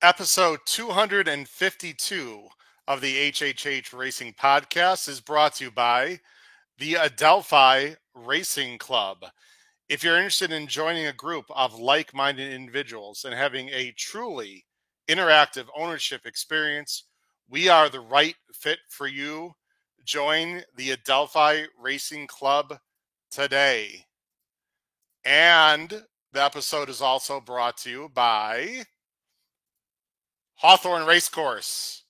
Episode 252 of the HHH Racing Podcast is brought to you by the Adelphi Racing Club. If you're interested in joining a group of like-minded individuals and having a truly interactive ownership experience, we are the right fit for you. Join the Adelphi Racing Club today. And the episode is also brought to you by Hawthorne Racecourse.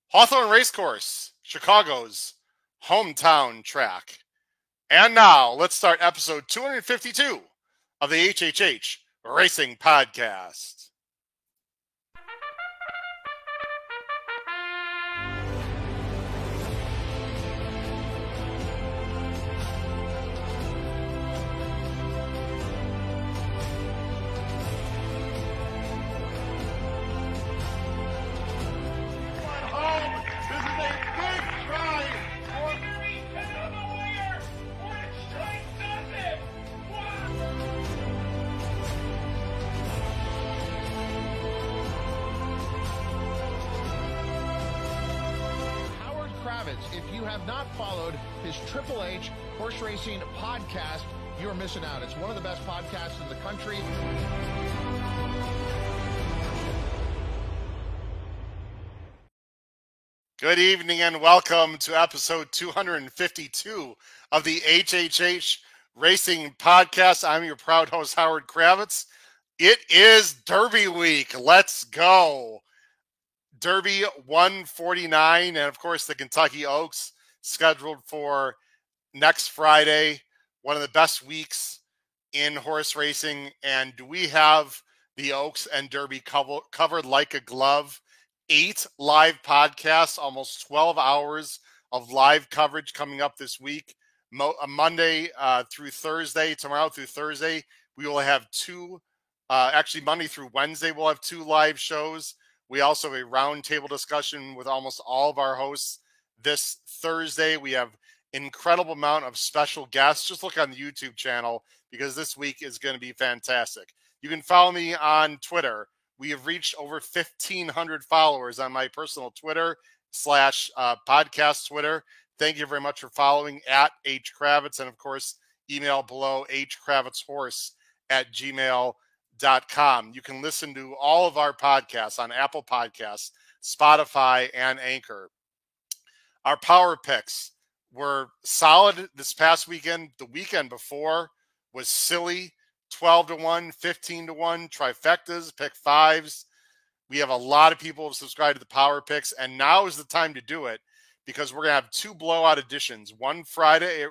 Hawthorne Racecourse, Chicago's hometown track. And now, let's start episode 252 of the HHH Racing Podcast. If you have not followed his Triple H Horse Racing podcast, you're missing out. It's one of the best podcasts in the country. Good evening and welcome to episode 252 of the HHH Racing Podcast. I'm your proud host, Howard Kravitz. It is Derby week. Let's go. Derby 149, and of course the Kentucky Oaks scheduled for next Friday. One of the best weeks in horse racing, and we have the Oaks and Derby covered like a glove. 8 live podcasts, almost 12 hours of live coverage coming up this week. Monday through Thursday, tomorrow through Thursday, we will have 2, actually Monday through Wednesday, we'll have 2 live shows. We also have a roundtable discussion with almost all of our hosts this Thursday. We have an incredible amount of special guests. Just look on the YouTube channel because this week is going to be fantastic. You can follow me on Twitter. We have reached over 1,500 followers on my personal Twitter / podcast Twitter. Thank you very much for following at H Kravitz, and of course, email below hkravitzhorse@gmail.com. You can listen to all of our podcasts on Apple Podcasts, Spotify, and Anchor. Our power picks were solid this past weekend. The weekend before was silly. 12-1, 15-1, trifectas, pick fives. We have a lot of people who subscribe to the power picks, and now is the time to do it because we're going to have 2 blowout editions, one Friday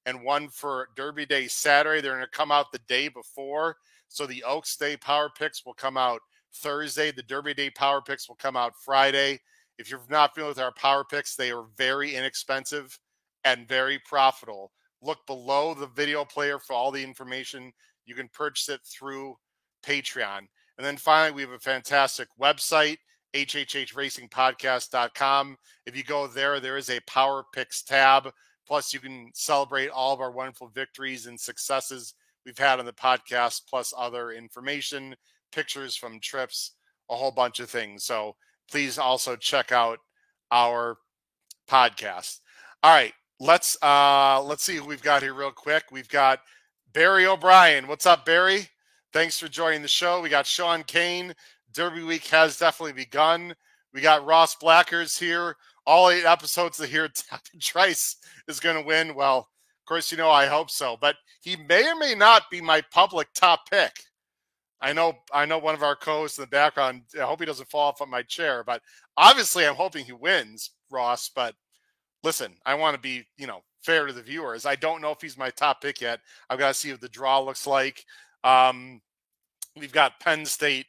and one for Derby Day Saturday. They're going to come out the day before. So the Oaks Day Power Picks will come out Thursday. The Derby Day Power Picks will come out Friday. If you're not familiar with our Power Picks, they are very inexpensive and very profitable. Look below the video player for all the information. You can purchase it through Patreon. And then finally, we have a fantastic website, hhhracingpodcast.com. If you go there, there is a Power Picks tab. Plus, you can celebrate all of our wonderful victories and successes we've had on the podcast, plus other information, pictures from trips, a whole bunch of things. So please also check out our podcast. All right, let's see who we've got here real quick. We've got Barry O'Brien. What's up, Barry? Thanks for joining the show. We got Sean Kane. Derby week has definitely begun. We got Ross Blackers here. All 8 episodes to hear Tappan Trice is going to win. Well, of course, I hope so. But he may or may not be my public top pick. I know one of our co-hosts in the background. I hope he doesn't fall off of my chair. But obviously, I'm hoping he wins, Ross. But listen, I want to be, fair to the viewers. I don't know if he's my top pick yet. I've got to see what the draw looks like. We've got Penn State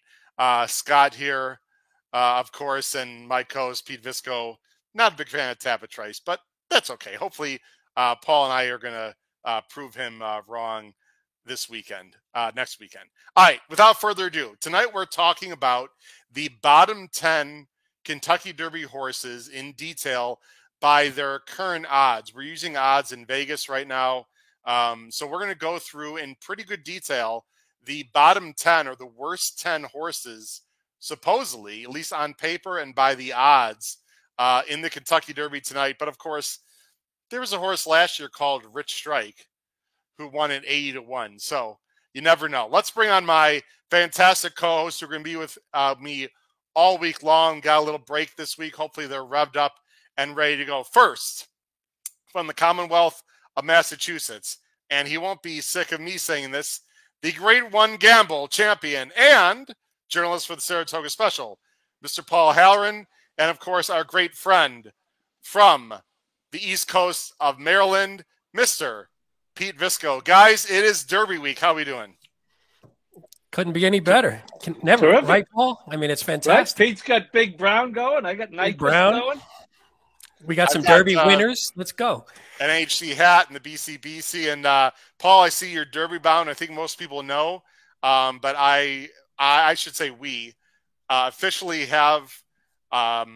Scott here, of course, and my co-host Pete Visco. Not a big fan of Tappan Trice, but that's okay. Hopefully, Paul and I are going to prove him wrong this weekend, next weekend. All right, without further ado, tonight we're talking about the bottom 10 Kentucky Derby horses in detail by their current odds. We're using odds in Vegas right now. So we're going to go through in pretty good detail the bottom 10 or the worst 10 horses supposedly, at least on paper and by the odds, in the Kentucky Derby tonight. But of course, there was a horse last year called Rich Strike who won at 80-1. So you never know. Let's bring on my fantastic co-hosts who are going to be with me all week long. Got a little break this week. Hopefully they're revved up and ready to go. First, from the Commonwealth of Massachusetts, and he won't be sick of me saying this, the Grade 1 Gamble champion and journalist for the Saratoga Special, Mr. Paul Halloran, and of course our great friend from the East Coast of Maryland, Mr. Pete Visco. Guys, it is Derby week. How are we doing? Couldn't be any better. Never, terrific. Right, Paul? I mean, it's fantastic. Right? Pete's got Big Brown going. I got Night Brown going. We got some Derby winners. Let's go. An HC hat and the BCBC. And Paul, I see you're Derby bound. I think most people know. But I should say we officially have a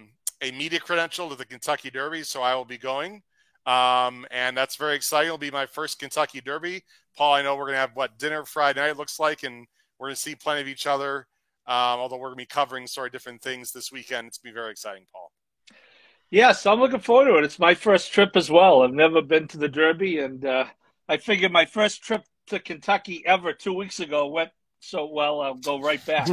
media credential to the Kentucky Derby, so I will be going. And that's very exciting. It'll be my first Kentucky Derby. Paul, I know we're going to have dinner Friday night, it looks like, and we're going to see plenty of each other. Although we're going to be covering different things this weekend. It's going to be very exciting, Paul. Yes, I'm looking forward to it. It's my first trip as well. I've never been to the Derby, and I figured my first trip to Kentucky ever 2 weeks ago went so well, I'll go right back.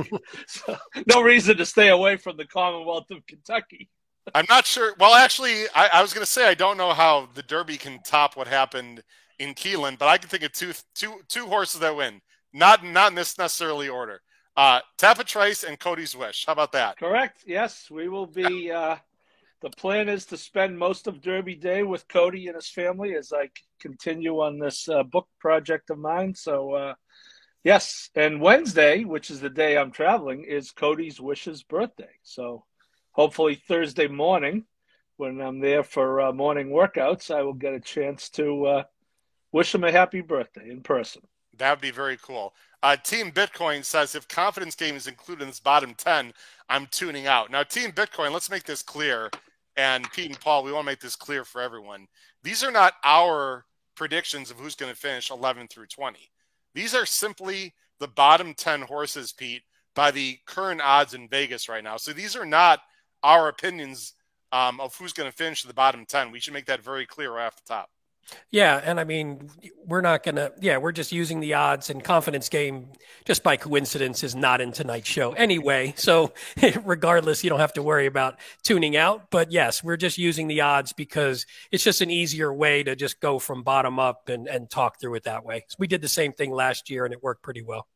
So, no reason to stay away from the Commonwealth of Kentucky. I'm not sure. Well, actually, I was going to say I don't know how the Derby can top what happened in Keeneland, but I can think of two horses that win. Not in this necessarily order. Tapatrace and Cody's Wish. How about that? Correct. Yes, we will be. The plan is to spend most of Derby Day with Cody and his family as I continue on this book project of mine. So, yes. And Wednesday, which is the day I'm traveling, is Cody's Wish's birthday. So hopefully Thursday morning, when I'm there for morning workouts, I will get a chance to wish him a happy birthday in person. That would be very cool. Team Bitcoin says, if Confidence Game is included in this bottom 10, I'm tuning out. Now, Team Bitcoin, let's make this clear. And Pete and Paul, we want to make this clear for everyone. These are not our predictions of who's going to finish 11 through 20. These are simply the bottom 10 horses, Pete, by the current odds in Vegas right now. So these are not our opinions of who's going to finish the bottom 10. We should make that very clear right off the top. Yeah, and I mean, we're just using the odds, and Confidence Game, just by coincidence, is not in tonight's show anyway. So regardless, you don't have to worry about tuning out. But yes, we're just using the odds because it's just an easier way to just go from bottom up and talk through it that way. So we did the same thing last year, and it worked pretty well.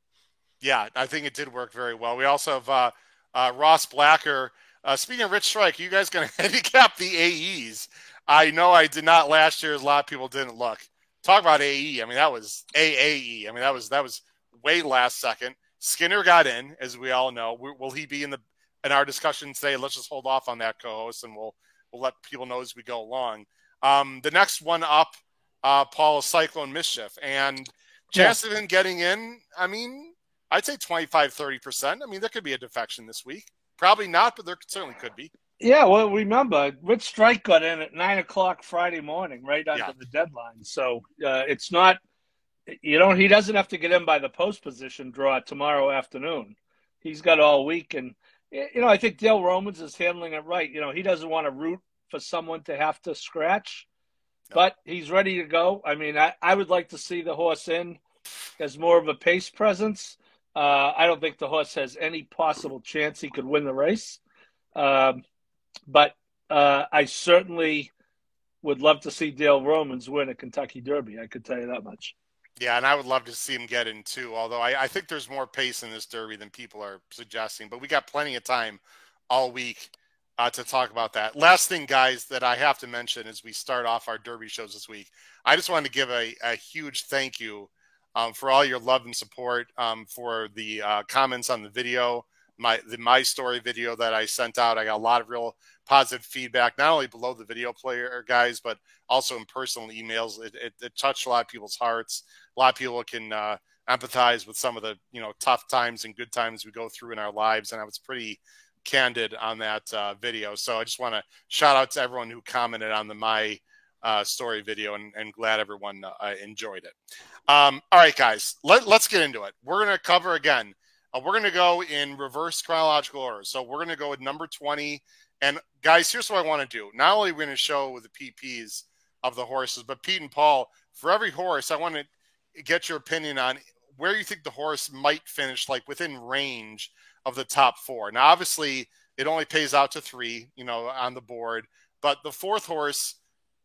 Yeah, I think it did work very well. We also have Ross Blacker. Speaking of Rich Strike, are you guys going to handicap the AEs? I know I did not last year. A lot of people didn't look. Talk about AE. I mean, that was AAE. I mean, that was way last second. Skinner got in, as we all know. Will he be in our discussion today? Let's just hold off on that, co-host, and we'll let people know as we go along. The next one up, Paul, is Cyclone Mischief. And chance of him getting in, I mean, I'd say 25-30%. I mean, there could be a defection this week. Probably not, but there certainly could be. Yeah, well, remember, Rich Strike got in at 9 o'clock Friday morning, right under the deadline. So it's not, he doesn't have to get in by the post position draw tomorrow afternoon. He's got all week. And, I think Dale Romans is handling it right. He doesn't want to root for someone to have to scratch, but he's ready to go. I mean, I would like to see the horse in as more of a pace presence. I don't think the horse has any possible chance he could win the race. But I certainly would love to see Dale Romans win a Kentucky Derby. I could tell you that much. Yeah, and I would love to see him get in too, although I think there's more pace in this Derby than people are suggesting. But we got plenty of time all week to talk about that. Last thing, guys, that I have to mention as we start off our Derby shows this week, I just wanted to give a huge thank you for all your love and support, for the comments on the video. My story video that I sent out. I got a lot of real positive feedback, not only below the video player, guys, but also in personal emails. It touched a lot of people's hearts. A lot of people can empathize with some of the tough times and good times we go through in our lives, and I was pretty candid on that video. So I just want to shout out to everyone who commented on my story video, and glad everyone enjoyed it. All right, guys, let's get into it. We're going to cover again We're going to go in reverse chronological order. So we're going to go with number 20. And guys, here's what I want to do. Not only are we going to show the PPs of the horses, but Pete and Paul, for every horse, I want to get your opinion on where you think the horse might finish, like within range of the top 4. Now, obviously, it only pays out to 3, on the board. But the 4th horse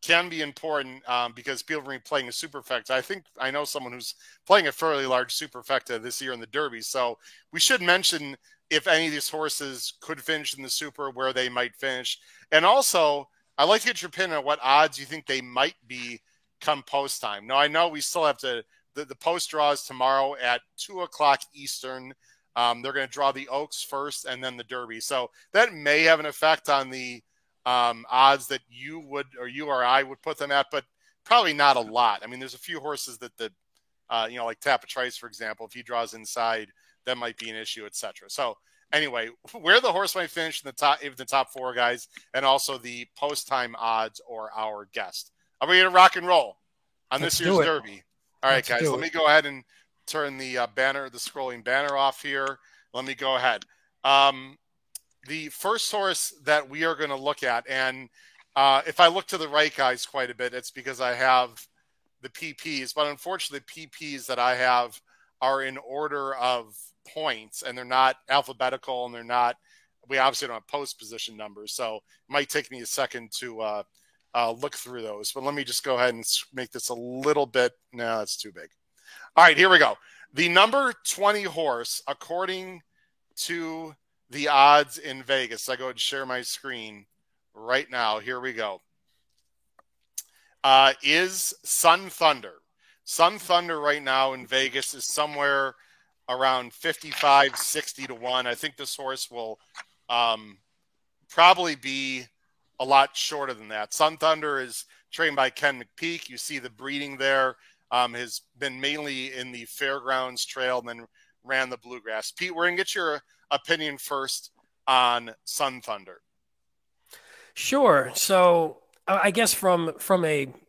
can be important because people are going to be playing a superfecta. I know someone who's playing a fairly large superfecta this year in the Derby. So we should mention if any of these horses could finish in the super, where they might finish. And also, I'd like to get your opinion on what odds you think they might be come post time. Now, I know we still have to, the post draws tomorrow at 2:00 Eastern. They're going to draw the Oaks first and then the Derby. So that may have an effect on the odds that you or I would put them at, but probably not a lot. I mean, there's a few horses that like Tapatrice, for example, if he draws inside, that might be an issue, etc. So anyway, where the horse might finish in the top 4, guys, and also the post-time odds or our guest. Are we going to rock and roll on this year's Derby? All right, guys, let me go ahead and turn the the scrolling banner off here. Let me go ahead. The first horse that we are going to look at, and if I look to the right, guys, quite a bit, it's because I have the PPs. But unfortunately, the PPs that I have are in order of points, and they're not alphabetical, and we obviously don't have post position numbers. So it might take me a second to look through those. But let me just go ahead and make this a little bit. No, that's too big. All right, here we go. The number 20 horse, according to the odds in Vegas. I go and share my screen right now. Here we go. Is Sun Thunder. Sun Thunder right now in Vegas is somewhere around 55, 60 to 1. I think this horse will probably be a lot shorter than that. Sun Thunder is trained by Ken McPeek. You see the breeding there. Has been mainly in the Fairgrounds Trail and then ran the Bluegrass. Pete, we're going to get your opinion first on Sun Thunder. Sure. So I guess from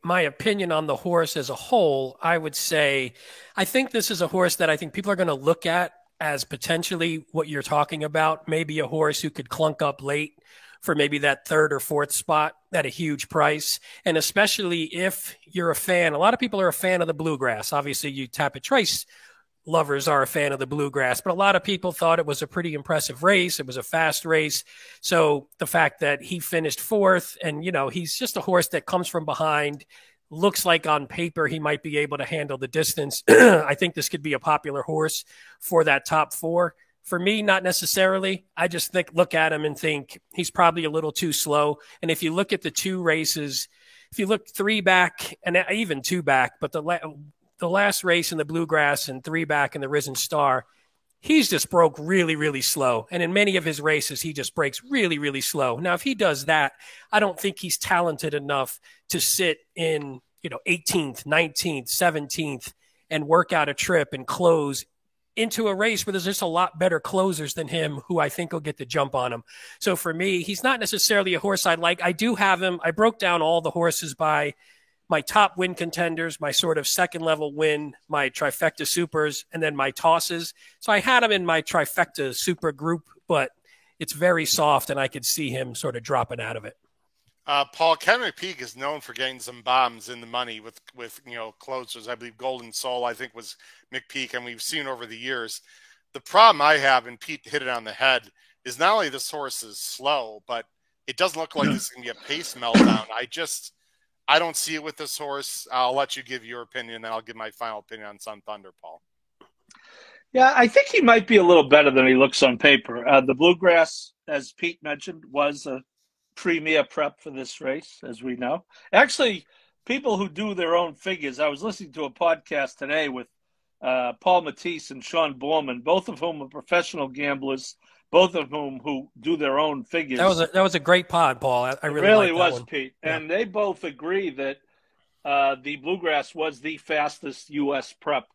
my opinion on the horse as a whole, I would say I think this is a horse that I think people are going to look at as potentially what you're talking about, maybe a horse who could clunk up late for maybe that 3rd or 4th spot at a huge price. And especially if you're a fan, a lot of people are a fan of the Bluegrass. Obviously, you Tapatrice lovers are a fan of the Bluegrass, but a lot of people thought it was a pretty impressive race. It was a fast race. So the fact that he finished 4th and, he's just a horse that comes from behind, looks like on paper he might be able to handle the distance. I think this could be a popular horse for that top 4. For me, not necessarily. I just look at him and think he's probably a little too slow. And if you look at the 2 races, if you look 3 back and even 2 back, but the last race in the Bluegrass and 3 back in the Risen Star, he's just broke really, really slow. And in many of his races, he just breaks really, really slow. Now, if he does that, I don't think he's talented enough to sit in, 18th, 19th, 17th and work out a trip and close into a race where there's just a lot better closers than him who I think will get the jump on him. So for me, he's not necessarily a horse I like. I do have him. I broke down all the horses by my top win contenders, my sort of second level win, my trifecta supers, and then my tosses. So I had him in my trifecta super group, but it's very soft and I could see him sort of dropping out of it. Paul, Ken McPeek is known for getting some bombs in the money with closers. I believe Golden Soul, I think, was McPeek, and we've seen over the years. The problem I have, and Pete hit it on the head, is not only this horse is slow, but it doesn't look like this is going to be a pace meltdown. I don't see it with this horse. I'll let you give your opinion, and I'll give my final opinion on Sun Thunder, Paul. Yeah, I think he might be a little better than he looks on paper. The Bluegrass, as Pete mentioned, was a premier prep for this race, as we know. Actually, people who do their own figures, I was listening to a podcast today with Paul Matisse and Sean Borman, both of whom are professional gamblers, both of whom who do their own figures. That was a great pod, Paul. I really was, Pete. Yeah. And they both agree that the Bluegrass was the fastest U.S. prep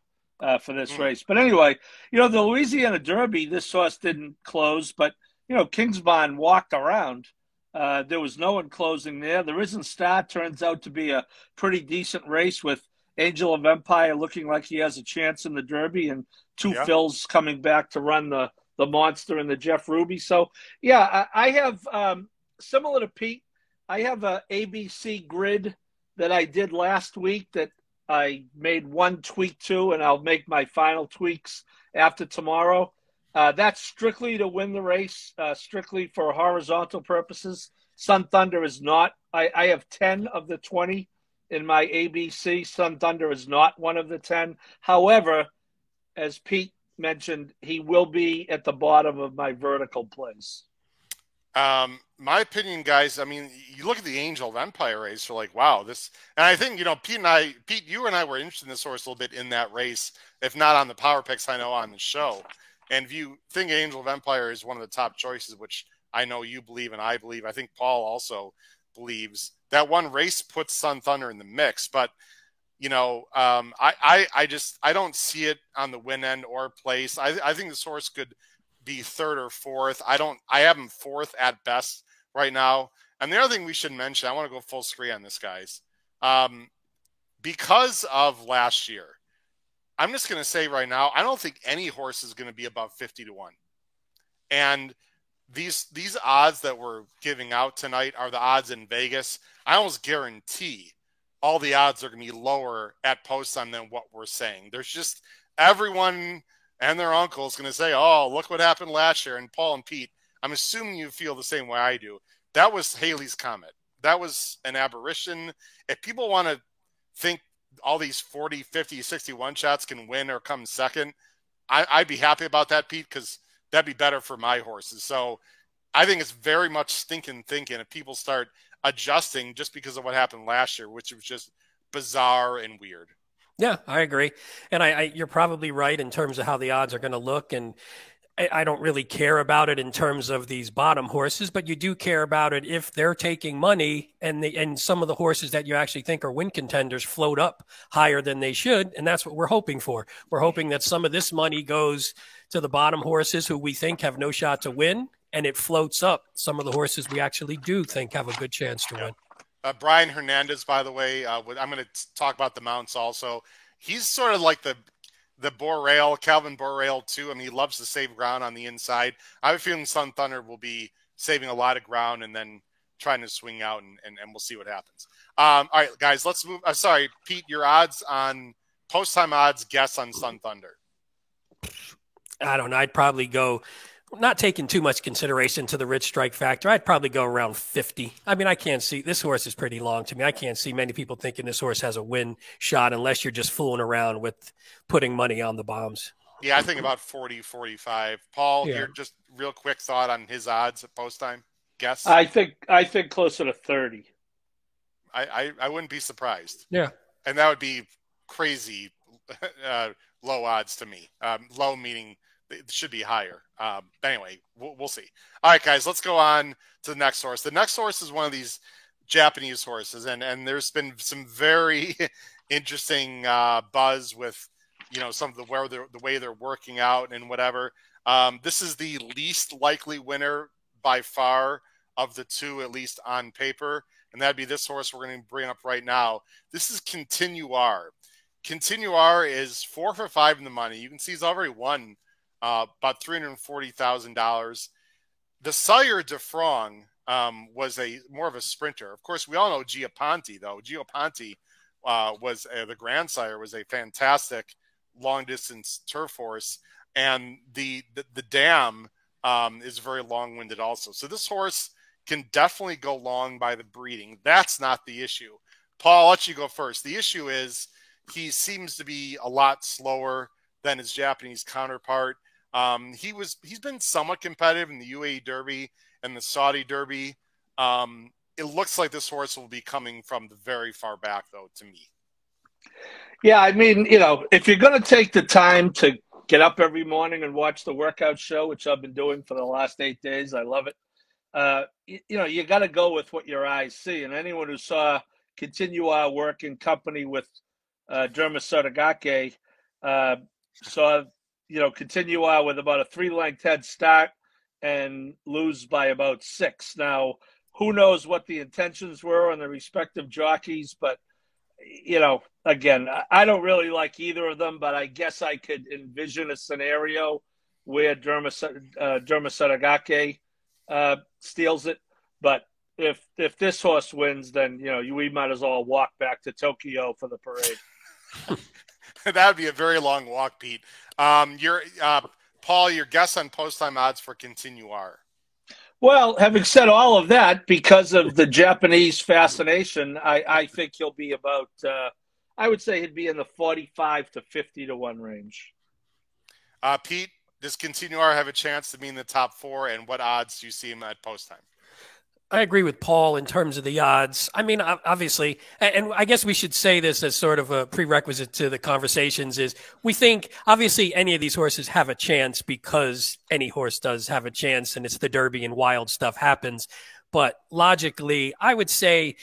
for this race. But anyway, the Louisiana Derby, this horse didn't close, but, Kingsbarn walked around. There was no one closing there. The Risen Star turns out to be a pretty decent race with Angel of Empire looking like he has a chance in the Derby, and two Phils coming back to run the Monster and the Jeff Ruby. So, yeah, I have, similar to Pete, I have a ABC grid that I did last week that I made one tweak to, and I'll make my final tweaks after tomorrow. That's strictly to win the race, strictly for horizontal purposes. Sun Thunder is not. I have 10 of the 20 in my ABC. Sun Thunder is not one of the 10. However, as Pete mentioned, he will be at the bottom of my vertical plays. My opinion, guys, I mean, you look at the Angel of Empire race, you're like, wow, this, and I think, Pete, you and I were interested in this horse a little bit in that race, if not on the Power Picks, I know on the show. And if you think Angel of Empire is one of the top choices, which I know you believe and I believe, I think Paul also believes, that one race puts Sun Thunder in the mix. But, I don't see it on the win end or place. I think this horse could be third or fourth. I have him fourth at best right now. And the other thing we should mention, I want to go full screen on this, guys. Because of last year, I'm just going to say right now, I don't think any horse is going to be above 50-1. And these odds that we're giving out tonight are the odds in Vegas. I almost guarantee all the odds are going to be lower at post time than what we're saying. There's just everyone and their uncle is going to say, oh, look what happened last year. And Paul and Pete, I'm assuming you feel the same way I do. That was Haley's Comet. That was an aberration. If people want to think all these 40, 50, 61 shots can win or come second, I'd be happy about that, Pete, because that'd be better for my horses. So I think it's very much stinking thinking if people start adjusting just because of what happened last year, which was just bizarre and weird. Yeah, I agree. And you're probably right in terms of how the odds are going to look. And I don't really care about it in terms of these bottom horses, but you do care about it if they're taking money and some of the horses that you actually think are win contenders float up higher than they should. And that's what we're hoping for. We're hoping that some of this money goes to the bottom horses who we think have no shot to win, and it floats up some of the horses we actually do think have a good chance to win. Brian Hernandez, by the way, I'm going to talk about the mounts also. He's sort of like the Borrell, Calvin Borrell too. I mean, he loves to save ground on the inside. I have a feeling Sun Thunder will be saving a lot of ground and then trying to swing out, and we'll see what happens. All right, guys, let's move. Sorry, Pete, your odds on post-time odds guess on Sun Thunder. I don't know. I'd probably go, not taking too much consideration to the rich strike factor, I'd probably go around 50. I mean, I can't see, this horse is pretty long to me. I can't see many people thinking this horse has a win shot unless you're just fooling around with putting money on the bombs. Yeah, I think about 40, 45. Paul, your just real quick thought on his odds at post time. Guess? I think closer to 30. I wouldn't be surprised. Yeah. And that would be crazy low odds to me. Low meaning it should be higher. But anyway, we'll see. All right, guys, let's go on to the next horse. The next horse is one of these Japanese horses, and there's been some very interesting buzz with, some of the way they're working out and whatever. This is the least likely winner by far of the two, at least on paper, and that'd be this horse we're going to bring up right now. This is Continuar. Continuar is 4 for 5 in the money. You can see he's already won about $340,000. The sire de Frong was more of a sprinter. Of course, we all know Giaponti, though. Giaponti was the grandsire, was a fantastic long distance turf horse, and the dam is very long winded also. So this horse can definitely go long by the breeding. That's not the issue. Paul, I'll let you go first. The issue is he seems to be a lot slower than his Japanese counterpart. He's been somewhat competitive in the UAE Derby and the Saudi Derby. It looks like this horse will be coming from the very far back, though, to me. Yeah, I mean, if you're going to take the time to get up every morning and watch the workout show, which I've been doing for the last 8 days, I love it. You got to go with what your eyes see. And anyone who saw Continuar work in company with Derma Sotogake saw, Continuar with about a 3-length head start and lose by about 6. Now, who knows what the intentions were on the respective jockeys, but again, I don't really like either of them, but I guess I could envision a scenario where Derma Sadagake steals it. But if this horse wins, then we might as well walk back to Tokyo for the parade. That would be a very long walk, Pete. Paul, your guess on post time odds for Continuar? Well, having said all of that, because of the Japanese fascination, I think he'll be about. I would say he'd be in the 45 to 50 to 1 range. Pete, does Continuar have a chance to be in the top 4, and what odds do you see him at post time? I agree with Paul in terms of the odds. I mean, obviously, and I guess we should say this as sort of a prerequisite to the conversations is we think obviously any of these horses have a chance because any horse does have a chance and it's the Derby and wild stuff happens. But logically, I would say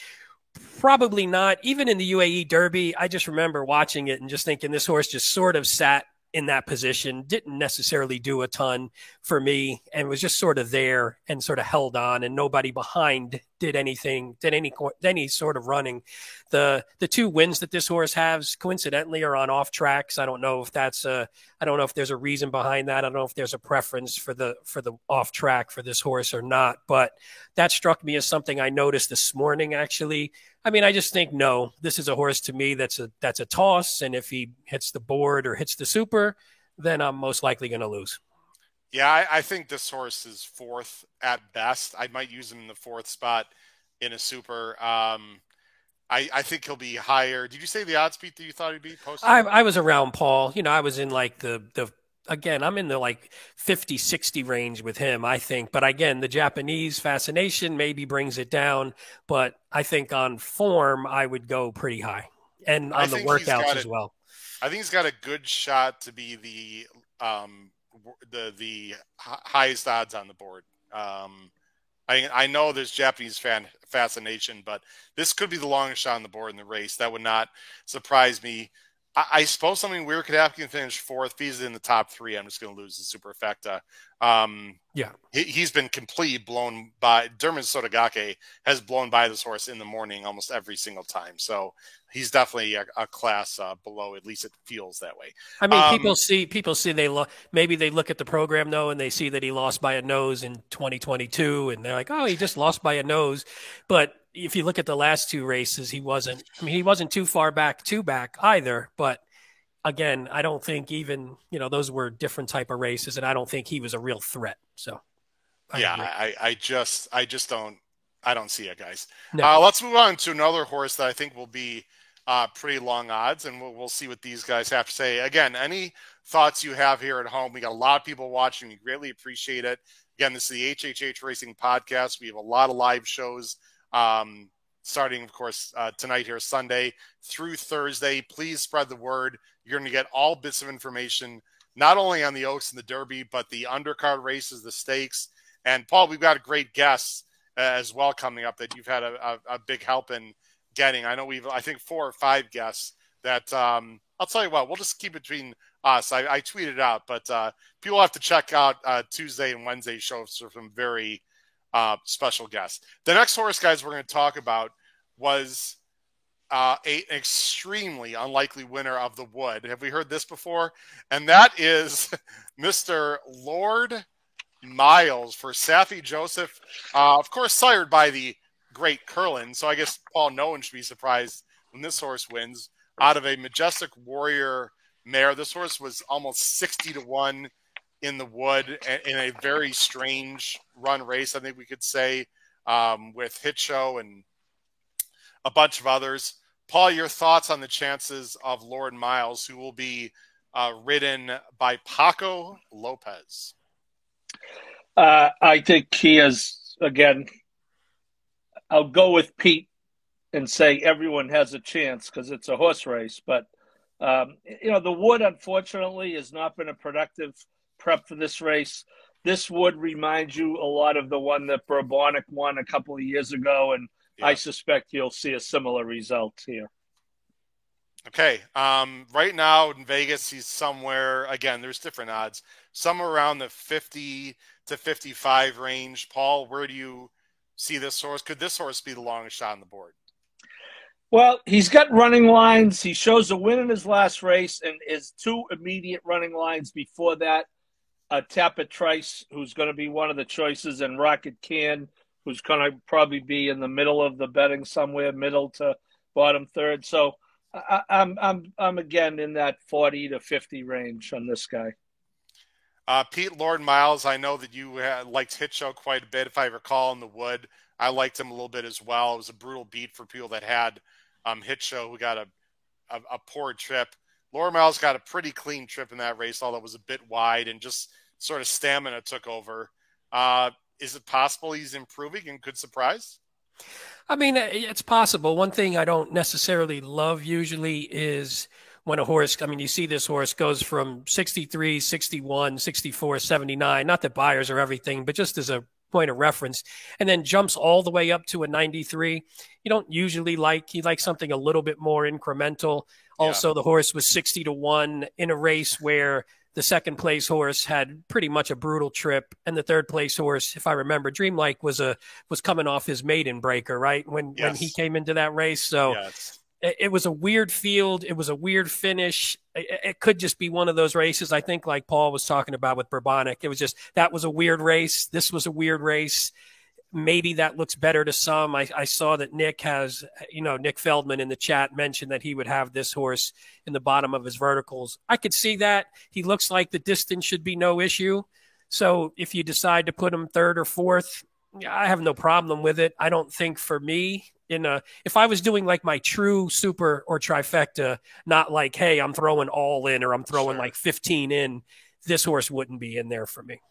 probably not. Even in the UAE Derby, I just remember watching it and just thinking this horse just sort of sat in that position, didn't necessarily do a ton for me, and was just sort of there and sort of held on, and nobody behind did any sort of running. The 2 wins that this horse has coincidentally are on off tracks. I don't know if there's a reason behind that. I don't know if there's a preference for the off track for this horse or not, but that struck me as something I noticed this morning, actually. I mean, I just think, no, this is a horse to me that's a toss. And if he hits the board or hits the super, then I'm most likely going to lose. Yeah, I think this horse is 4th at best. I might use him in the 4th spot in a super. I think he'll be higher. Did you say the odds, Pete, that you thought he'd be posted? I was around Paul. I was in like again, I'm in the like 50, 60 range with him, I think. But again, the Japanese fascination maybe brings it down. But I think on form, I would go pretty high. And on the workouts as well. I think he's got a good shot to be the highest odds on the board. I know there's Japanese fascination, but this could be the longest shot on the board in the race. That would not surprise me. I suppose something weird could happen. He can finish 4th. If he's in the top 3, I'm just going to lose the Superfecta. He's been completely blown by. Derma Sadagake has blown by this horse in the morning almost every single time. So he's definitely a class below. At least it feels that way. I mean, people see maybe they look at the program though, and they see that he lost by a nose in 2022, and they're like, oh, he just lost by a nose, but if you look at the last 2 races, he wasn't too far back either. But again, I don't think even, those were different type of races, and I don't think he was a real threat. So I just don't see it, guys. No. Let's move on to another horse that I think will be pretty long odds, and we'll see what these guys have to say. Again, any thoughts you have here at home? We got a lot of people watching. We greatly appreciate it. Again, this is the HHH Racing Podcast. We have a lot of live shows starting, of course, tonight here, Sunday through Thursday. Please spread the word. You're going to get all bits of information, not only on the Oaks and the Derby, but the undercard races, the stakes. And Paul, we've got a great guest as well coming up that you've had a big help in getting. I know I think 4 or 5 guests that I'll tell you what, we'll just keep it between us. I tweeted out, but people have to check out Tuesday and Wednesday shows for some very special guests. The next horse, guys, we're going to talk about was an extremely unlikely winner of the Wood. Have we heard this before? And that is Mr. Lord Miles for Saffie Joseph. Of course, sired by the great Curlin. So I guess, Paul, no one should be surprised when this horse wins. Out of a Majestic Warrior mare, this horse was almost 60 to 1 in the Wood in a very strange run race, I think we could say, with Hit Show and a bunch of others. Paul, your thoughts on the chances of Lord Miles, who will be ridden by Paco Lopez? I think he is, again, I'll go with Pete and say everyone has a chance because it's a horse race. But, the Wood, unfortunately, has not been a productive prep for this race. This would remind you a lot of the one that Bourbonic won a couple of years ago, and I suspect you'll see a similar result here. Okay. Right now in Vegas, he's somewhere, again, there's different odds, somewhere around the 50 to 55 range. Paul, where do you see this horse? Could this horse be the longest shot on the board? Well, he's got running lines. He shows a win in his last race, and his 2 immediate running lines before that, Tapit Trice, who's going to be one of the choices, and Rocket Can, who's going to probably be in the middle of the betting somewhere, middle to bottom third. So I'm again in that 40 to 50 range on this guy. Pete Lord Miles, I know that you liked Hit Show quite a bit, if I recall, in the Wood. I liked him a little bit as well. It was a brutal beat for people that had Hit Show, who got a poor trip. Lord Miles got a pretty clean trip in that race, although it was a bit wide and just sort of stamina took over. Is it possible he's improving and could surprise? I mean, it's possible. One thing I don't necessarily love usually is when a horse, I mean, you see this horse goes from 63, 61, 64, 79, not that buyers are everything, but just as a point of reference, and then jumps all the way up to a 93. You don't usually you like something a little bit more incremental. Yeah. Also, the horse was 60-1 in a race where the second place horse had pretty much a brutal trip, and the third place horse, if I remember, Dreamlike was coming off his maiden breaker, right? When he came into that race. So it was a weird field. It was a weird finish. It could just be one of those races, I think, like Paul was talking about with Bourbonic. It was just, that was a weird race. This was a weird race. Maybe that looks better to some. I saw that Nick Feldman in the chat mentioned that he would have this horse in the bottom of his verticals. I could see that. He looks like the distance should be no issue. So if you decide to put him third or fourth, I have no problem with it. I don't think for me, if I was doing like my true super or trifecta, not like, hey, I'm throwing all in or I'm throwing like 15 in, this horse wouldn't be in there for me.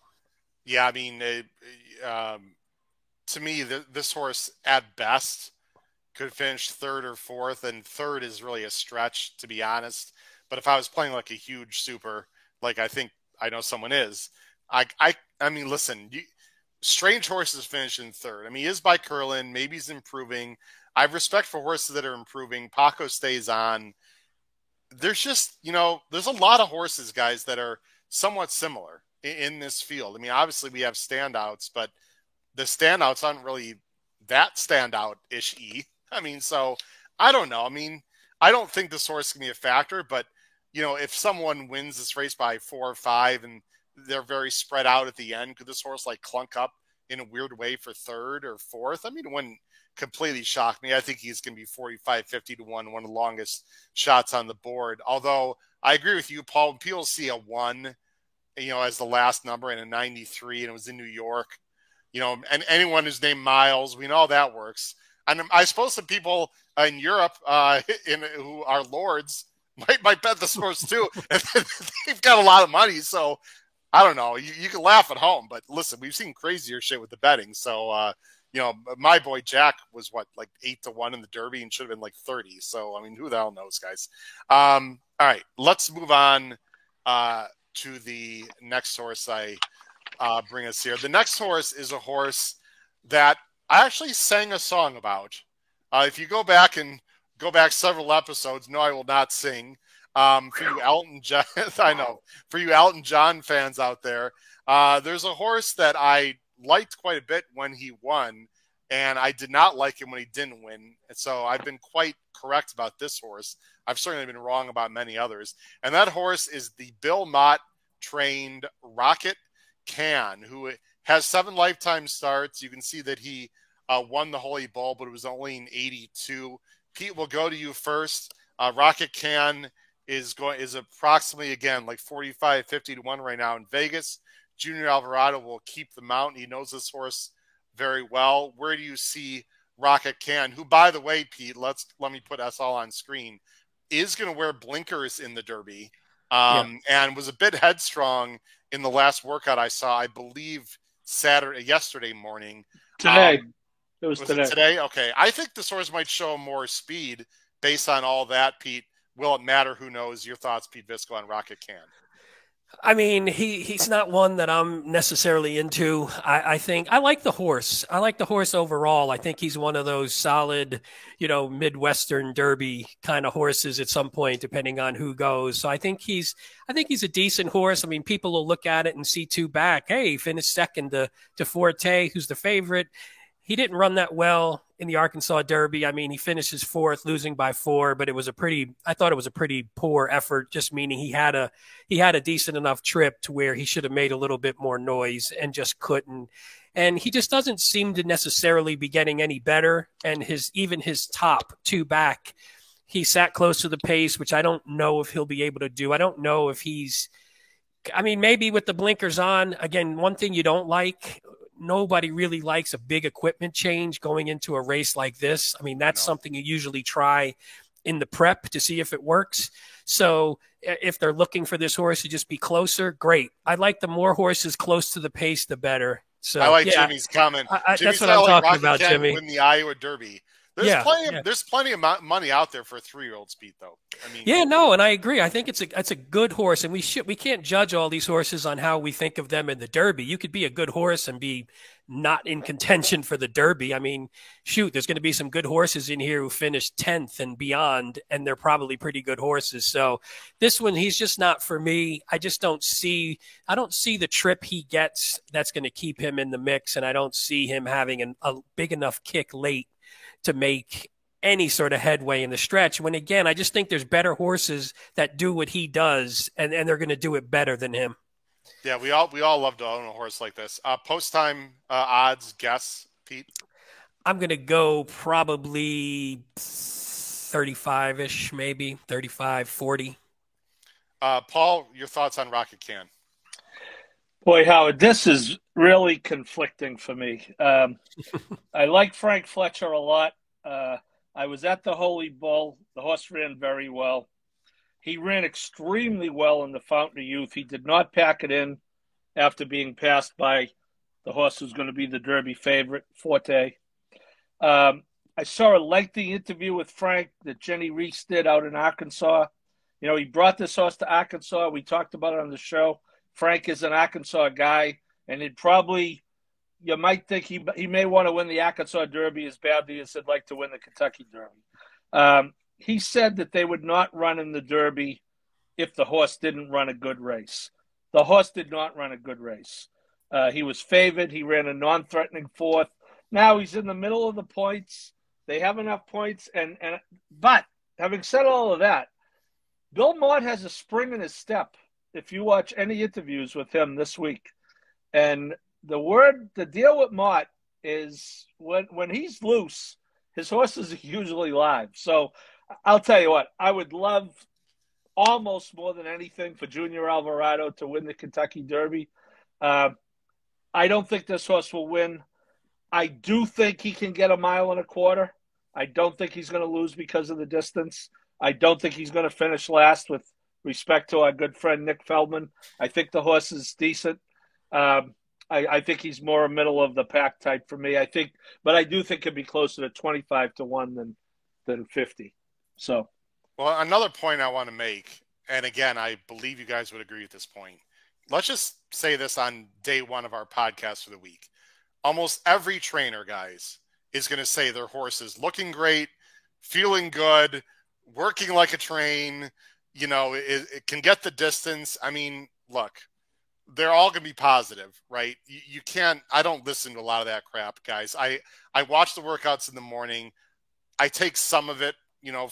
Yeah, I mean, to me, this horse at best could finish third or fourth, and third is really a stretch, to be honest. But if I was playing like a huge super, like I think I know someone is, I mean, listen, strange horses finish in third. I mean, he is by Curlin. Maybe he's improving. I have respect for horses that are improving. Paco stays on. There's just, there's a lot of horses, guys, that are somewhat similar in this field. I mean, obviously we have standouts, but the standouts aren't really that standout-ish. I mean, so I don't know. I mean, I don't think this horse can be a factor, but, if someone wins this race by 4 or 5 and they're very spread out at the end, could this horse like clunk up in a weird way for third or fourth? I mean, it wouldn't completely shock me. I think he's going to be 45-50-1, one of the longest shots on the board. Although I agree with you, Paul, when people see a 1, as the last number in a 93 and it was in New York, and anyone who's named Miles, we know how that works. And I suppose some people in Europe who are lords might bet this horse too. They've got a lot of money, so I don't know. You can laugh at home, but listen, we've seen crazier shit with the betting. So, my boy Jack was like 8-1 in the Derby and should have been like 30. So, I mean, who the hell knows, guys? All right, let's move on to the next horse I bring us here. The next horse is a horse that I actually sang a song about. If you go back several episodes, no, I will not sing. For you Elton John, I know, for you Elton John fans out there, there's a horse that I liked quite a bit when he won, and I did not like him when he didn't win. And so I've been quite correct about this horse. I've certainly been wrong about many others. And that horse is the Bill Mott trained Rocket Can, who has 7 lifetime starts. You can see that he won the Holy Bull, but it was only in 82. Pete, we'll go to you first. Rocket Can is approximately, again, like 45-50-1 right now in Vegas. Junior Alvarado will keep the mount. He knows this horse very well. Where do you see Rocket Can, who, by the way, Pete, let me put us all on screen, is going to wear blinkers in the Derby, and was a bit headstrong in the last workout I saw, I believe yesterday morning. Today. It was today. Today? Okay. I think this horse might show more speed based on all that, Pete. Will it matter? Who knows? Your thoughts, Pete Visco, on Rocket Can? I mean, he's not one that I'm necessarily into. I think I like the horse. I like the horse overall. I think he's one of those solid, Midwestern Derby kind of horses at some point, depending on who goes. So I think he's a decent horse. I mean, people will look at it and see 2 back. Hey, he finished second to Forte, who's the favorite. He didn't run that well in the Arkansas Derby. I mean, he finishes fourth, losing by 4, but I thought it was a pretty poor effort, just meaning he had a decent enough trip to where he should have made a little bit more noise and just couldn't. And he just doesn't seem to necessarily be getting any better. And even his top 2 back, he sat close to the pace, which I don't know if he'll be able to do. I don't know if maybe with the blinkers on, again, one thing you don't like, nobody really likes a big equipment change going into a race like this. I mean, that's something you usually try in the prep to see if it works. So if they're looking for this horse to just be closer, great. I like the more horses close to the pace, the better. So I like Jimmy's comment. That's what I'm talking about, Jimmy. Win the Iowa Derby. There's plenty of money out there for a 3-year-old Speed, though. I mean, and I agree. I think it's a good horse, and we can't judge all these horses on how we think of them in the Derby. You could be a good horse and be not in contention for the Derby. I mean, shoot, there's going to be some good horses in here who finish 10th and beyond, and they're probably pretty good horses. So this one, he's just not for me. I don't see the trip he gets that's going to keep him in the mix, and I don't see him having a big enough kick late to make any sort of headway in the stretch. When, again, I just think there's better horses that do what he does, and they're going to do it better than him. Yeah, we all love to own a horse like this. Post-time odds, guess, Pete? I'm going to go probably 35-ish, maybe 35, 40. Paul, your thoughts on Rocket Can? Boy, Howard, this is really conflicting for me. I like Frank Fletcher a lot. I was at the Holy Bull. The horse ran very well. He ran extremely well in the Fountain of Youth. He did not pack it in after being passed by the horse who's going to be the Derby favorite, Forte. I saw a lengthy interview with Frank that Jenny Reese did out in Arkansas. You know, he brought this horse to Arkansas. We talked about it on the show. Frank is an Arkansas guy, and you might think he may want to win the Arkansas Derby as badly as he'd like to win the Kentucky Derby. He said that they would not run in the Derby if the horse didn't run a good race. The horse did not run a good race. He was favored. He ran a non-threatening 4th. Now he's in the middle of the points. They have enough points. But having said all of that, Bill Mott has a spring in his step. If you watch any interviews with him this week, and the deal with Mott is when he's loose, his horses are usually live. So I'll tell you what, I would love almost more than anything for Junior Alvarado to win the Kentucky Derby. I don't think this horse will win. I do think he can get 1.25 miles. I don't think he's going to lose because of the distance. I don't think he's going to finish last, with respect to our good friend Nick Feldman. I think the horse is decent. I think he's more a middle of the pack type for me. But I do think it'd be closer to 25-1 than 50. So, well, another point I want to make, and again, I believe you guys would agree at this point. Let's just say this on day 1 of our podcast for the week. Almost every trainer, guys, is going to say their horse is looking great, feeling good, working like a train. You know, it can get the distance. I mean, look, they're all going to be positive, right? You can't, I don't listen to a lot of that crap, guys. I watch the workouts in the morning. I take some of it, you know,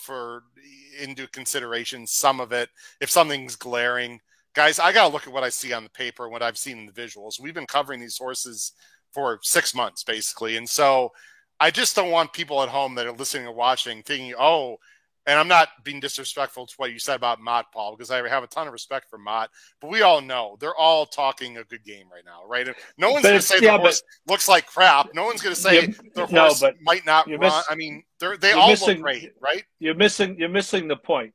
into consideration, some of it, if something's glaring. Guys, I got to look at what I see on the paper and what I've seen in the visuals. We've been covering these horses for 6 months, basically. And so I just don't want people at home that are listening or watching thinking, oh, and I'm not being disrespectful to what you said about Mott, Paul, because I have a ton of respect for Mott, but we all know they're all talking a good game right now, right? No one's going to say the horse looks like crap. No one's going to say the horse might not run. I mean, they all look great, right? You're missing the point.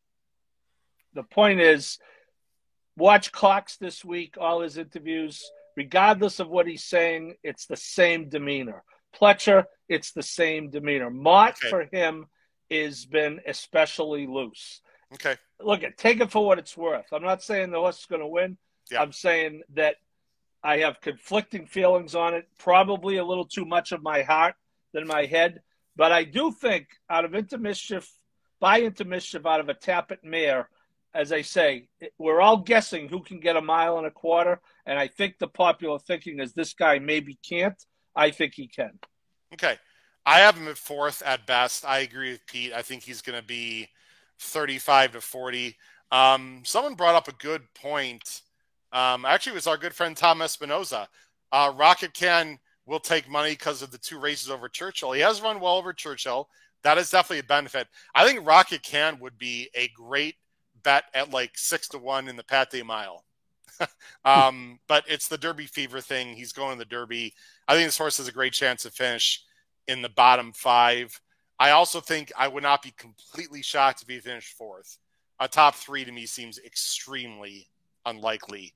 The point is, watch Cox this week, all his interviews. Regardless of what he's saying, it's the same demeanor. Pletcher, it's the same demeanor. Mott, for him, has been especially loose. Okay. Look, take it for what it's worth. I'm not saying the horse is going to win. Yeah. I'm saying that I have conflicting feelings on it, probably a little too much of my heart than my head. But I do think out of Intermischief out of a Tapit mare, as I say, we're all guessing who can get 1.25 miles. And I think the popular thinking is this guy maybe can't. I think he can. Okay. I have him at 4th at best. I agree with Pete. I think he's going to be 35 to 40. Someone brought up a good point. Actually, it was our good friend Tom Espinoza. Rocket Can will take money because of the 2 races over Churchill. He has run well over Churchill. That is definitely a benefit. I think Rocket Can would be a great bet at like 6 to 1 in the Pathé Mile. But it's the Derby fever thing. He's going to the Derby. I think this horse has a great chance to finish in the bottom 5. I also think I would not be completely shocked if he finished 4th. A top 3 to me seems extremely unlikely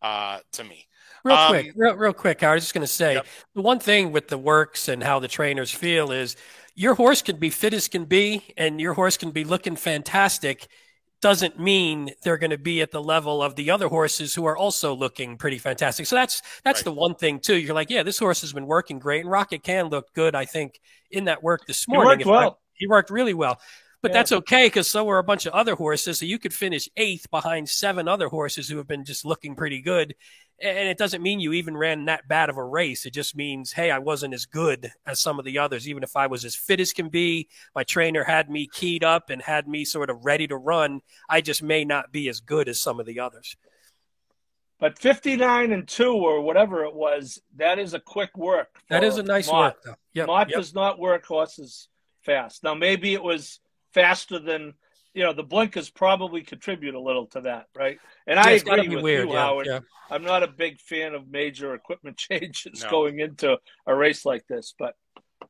to me. Real quick, I was just going to say, The one thing with the works and how the trainers feel is your horse can be fit as can be, and your horse can be looking fantastic. Doesn't mean they're going to be at the level of the other horses who are also looking pretty fantastic. So that's right. The one thing too. You're like, yeah, this horse has been working great, and Rocket Can look good. I think in that work this morning, he worked really well. But that's okay because so were a bunch of other horses. So you could finish 8th behind 7 other horses who have been just looking pretty good. And it doesn't mean you even ran that bad of a race. It just means, hey, I wasn't as good as some of the others. Even if I was as fit as can be, my trainer had me keyed up and had me sort of ready to run, I just may not be as good as some of the others. But 59 and 2 or whatever it was, that is a quick work. That is a nice work, though. Mott does not work horses fast. Now, maybe it was faster than, the blinkers probably contribute a little to that, right? And I agree with you, Howard. Yeah. I'm not a big fan of major equipment changes going into a race like this, but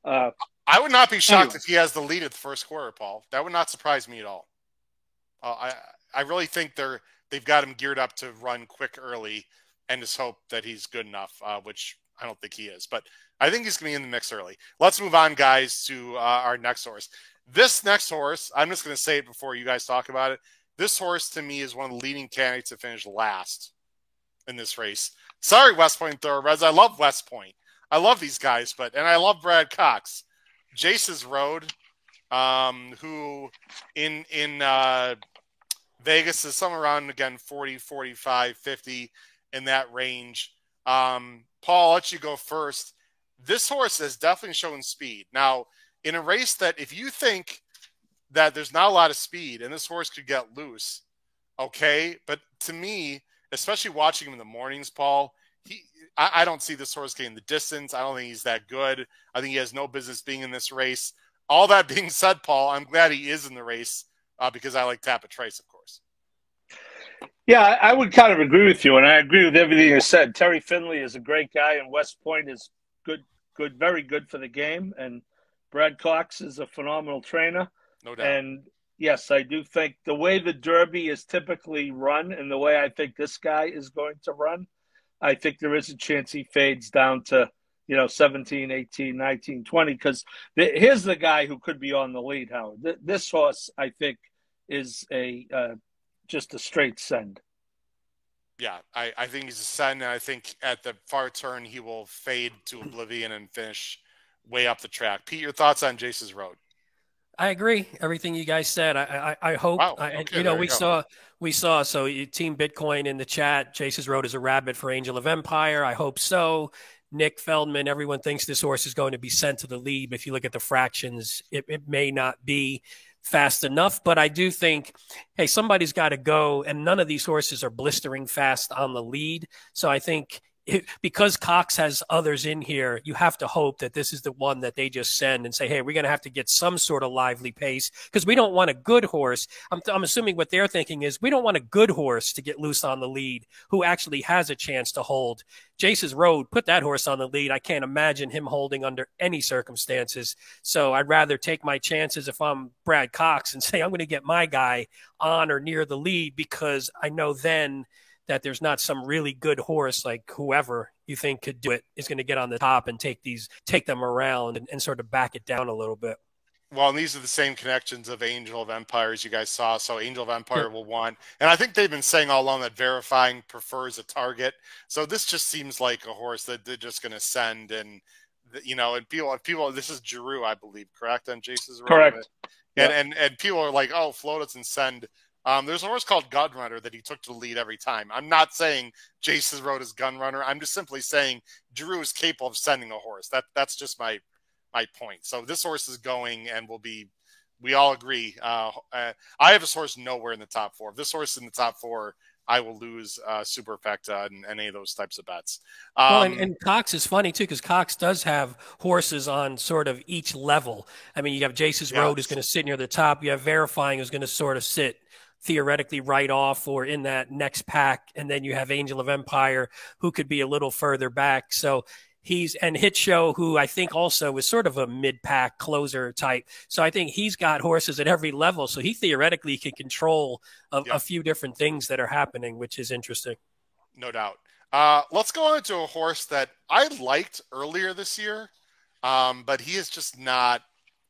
I would not be shocked if he has the lead at the first quarter, Paul. That would not surprise me at all. I really think they've got him geared up to run quick early and just hope that he's good enough, which I don't think he is. But I think he's going to be in the mix early. Let's move on, guys, to our next horse. This next horse, I'm just going to say it before you guys talk about it. This horse, to me, is one of the leading candidates to finish last in this race. Sorry, West Point Thoroughbreds. I love West Point. I love these guys, and I love Brad Cox. Jace's Road, who in Vegas is somewhere around, again, 40, 45, 50 in that range. Paul, I'll let you go first. This horse has definitely shown speed. Now, in a race that if you think that there's not a lot of speed and this horse could get loose, okay, but to me, especially watching him in the mornings, Paul, I don't see this horse getting the distance. I don't think he's that good. I think he has no business being in this race. All that being said, Paul, I'm glad he is in the race because I like Tapit Trice, of course. Yeah, I would kind of agree with you, and I agree with everything you said. Terry Finley is a great guy, and West Point is good, very good for the game, and Brad Cox is a phenomenal trainer. No doubt. And yes, I do think the way the Derby is typically run and the way I think this guy is going to run, I think there is a chance he fades down to, 17, 18, 19, 20, because here's the guy who could be on the lead, Howard. This horse, I think, is just a straight send. Yeah, I think he's a send, and I think at the far turn he will fade to oblivion and finish way up the track. Pete, your thoughts on Jace's Road? I agree. Everything you guys said. I hope. Wow. Okay, we saw. So Team Bitcoin in the chat. Jace's Road is a rabbit for Angel of Empire. I hope so. Nick Feldman. Everyone thinks this horse is going to be sent to the lead. But if you look at the fractions, it may not be fast enough. But I do think, hey, somebody's got to go. And none of these horses are blistering fast on the lead. So I think, because Cox has others in here, you have to hope that this is the one that they just send and say, hey, we're going to have to get some sort of lively pace because we don't want a good horse. I'm assuming what they're thinking is we don't want a good horse to get loose on the lead who actually has a chance to hold. Jace's Road, put that horse on the lead. I can't imagine him holding under any circumstances. So I'd rather take my chances if I'm Brad Cox and say I'm going to get my guy on or near the lead because I know then that there's not some really good horse like whoever you think could do it is going to get on the top and take them around and sort of back it down a little bit. Well, and these are the same connections of Angel of Empire as you guys saw. So Angel of Empire will want, and I think they've been saying all along that Verifying prefers a target. So this just seems like a horse that they're just going to send, and and people. This is Giroux, I believe, correct on Jace's Road? Correct. And people are like, oh, Flo doesn't send. There's a horse called Gunrunner that he took to the lead every time. I'm not saying Jace's Road is Gunrunner. I'm just simply saying Giroux is capable of sending a horse. That's just my my point. So this horse is going and will be. We all agree. I have this horse nowhere in the top 4. If this horse is in the top 4, I will lose Superfecta and any of those types of bets. Well, and Cox is funny too, because Cox does have horses on sort of each level. I mean, you have Jace's Road who's going to sit near the top. You have Verifying who's going to sort of sit theoretically right off or in that next pack. And then you have Angel of Empire who could be a little further back. So and Hit Show, who I think also is sort of a mid-pack closer type. So I think he's got horses at every level. So he theoretically can control a few different things that are happening, which is interesting. No doubt. Let's go on to a horse that I liked earlier this year, but he is just not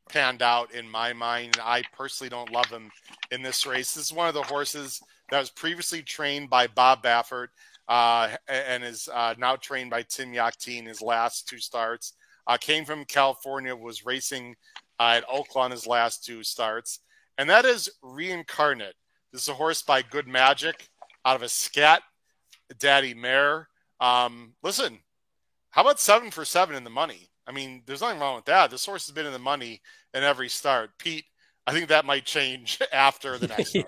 panned out in my mind. I personally don't love him in this race. This is one of the horses that was previously trained by Bob Baffert. And is now trained by Tim Yakteen his last 2 starts. Came from California, was racing at Oaklawn his last 2 starts. And that is Reincarnate. This is a horse by Good Magic out of a Scat Daddy mare. Listen, how about 7 for 7 in the money? I mean, there's nothing wrong with that. This horse has been in the money in every start. Pete, I think that might change after the next one.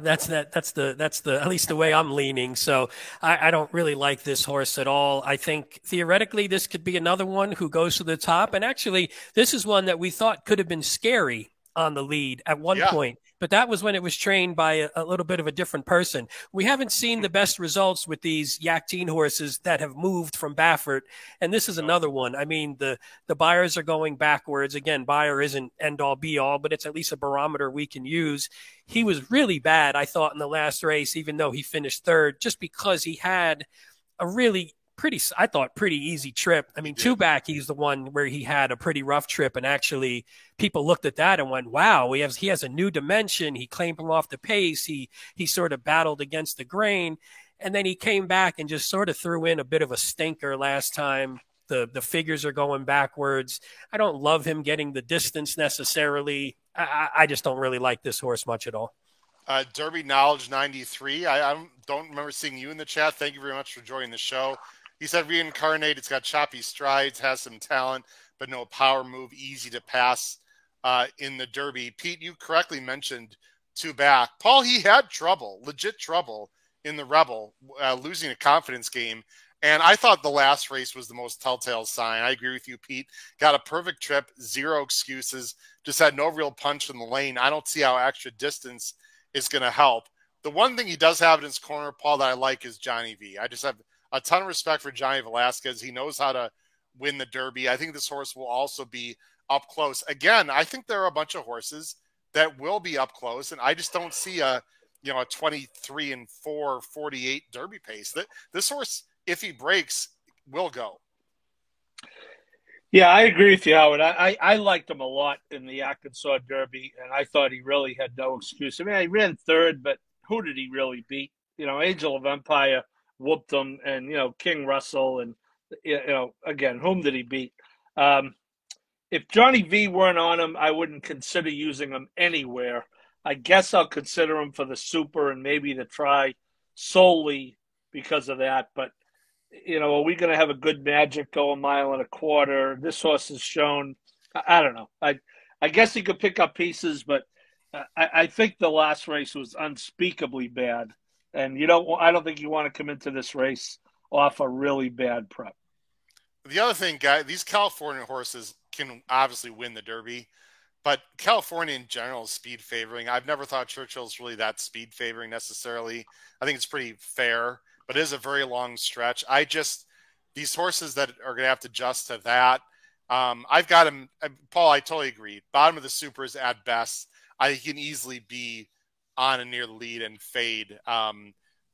That's at least the way I'm leaning. So I don't really like this horse at all. I think theoretically this could be another one who goes to the top. And actually, this is one that we thought could have been scary on the lead at one point. But that was when it was trained by a little bit of a different person. We haven't seen the best results with these Yakteen horses that have moved from Baffert. And this is another one. I mean, the buyers are going backwards. Again, buyer isn't end all be all, but it's at least a barometer we can use. He was really bad, I thought, in the last race, even though he finished 3rd, just because he had a really pretty easy trip. I mean, 2 back, he's the one where he had a pretty rough trip, and actually people looked at that and went, wow, he has a new dimension. He claimed him off the pace. He sort of battled against the grain, and then he came back and just sort of threw in a bit of a stinker last time. The figures are going backwards. I don't love him getting the distance necessarily. I just don't really like this horse much at all. Derby Knowledge 93. I don't remember seeing you in the chat. Thank you very much for joining the show. He said Reincarnate, it's got choppy strides, has some talent, but no power move, easy to pass in the Derby. Pete, you correctly mentioned 2 back. Paul, he had trouble, legit trouble in the Rebel, losing a confidence game. And I thought the last race was the most telltale sign. I agree with you, Pete. Got a perfect trip, 0 excuses, just had no real punch in the lane. I don't see how extra distance is going to help. The one thing he does have in his corner, Paul, that I like is Johnny V. I just have a ton of respect for Johnny Velasquez. He knows how to win the Derby. I think this horse will also be up close. Again, I think there are a bunch of horses that will be up close, and I just don't see a 23-4 48 Derby pace. This horse, if he breaks, will go. Yeah, I agree with you, Howard. I liked him a lot in the Arkansas Derby, and I thought he really had no excuse. I mean, he ran 3rd, but who did he really beat? Angel of Empire whooped him, and King Russell, and again, whom did he beat? If Johnny V weren't on him, I wouldn't consider using him anywhere. I guess I'll consider him for the Super and maybe the Try solely because of that. But are we going to have a Good Magic go 1.25 miles? This horse has shown. I don't know. I guess he could pick up pieces, but I think the last race was unspeakably bad. And I don't think you want to come into this race off a really bad prep. The other thing, guys, these California horses can obviously win the Derby, but California in general is speed favoring. I've never thought Churchill's really that speed favoring necessarily. I think it's pretty fair, but it is a very long stretch. These horses that are going to have to adjust to that. I've got him, Paul, I totally agree. Bottom of the Supers at best. I think he can easily be on and near the lead and fade.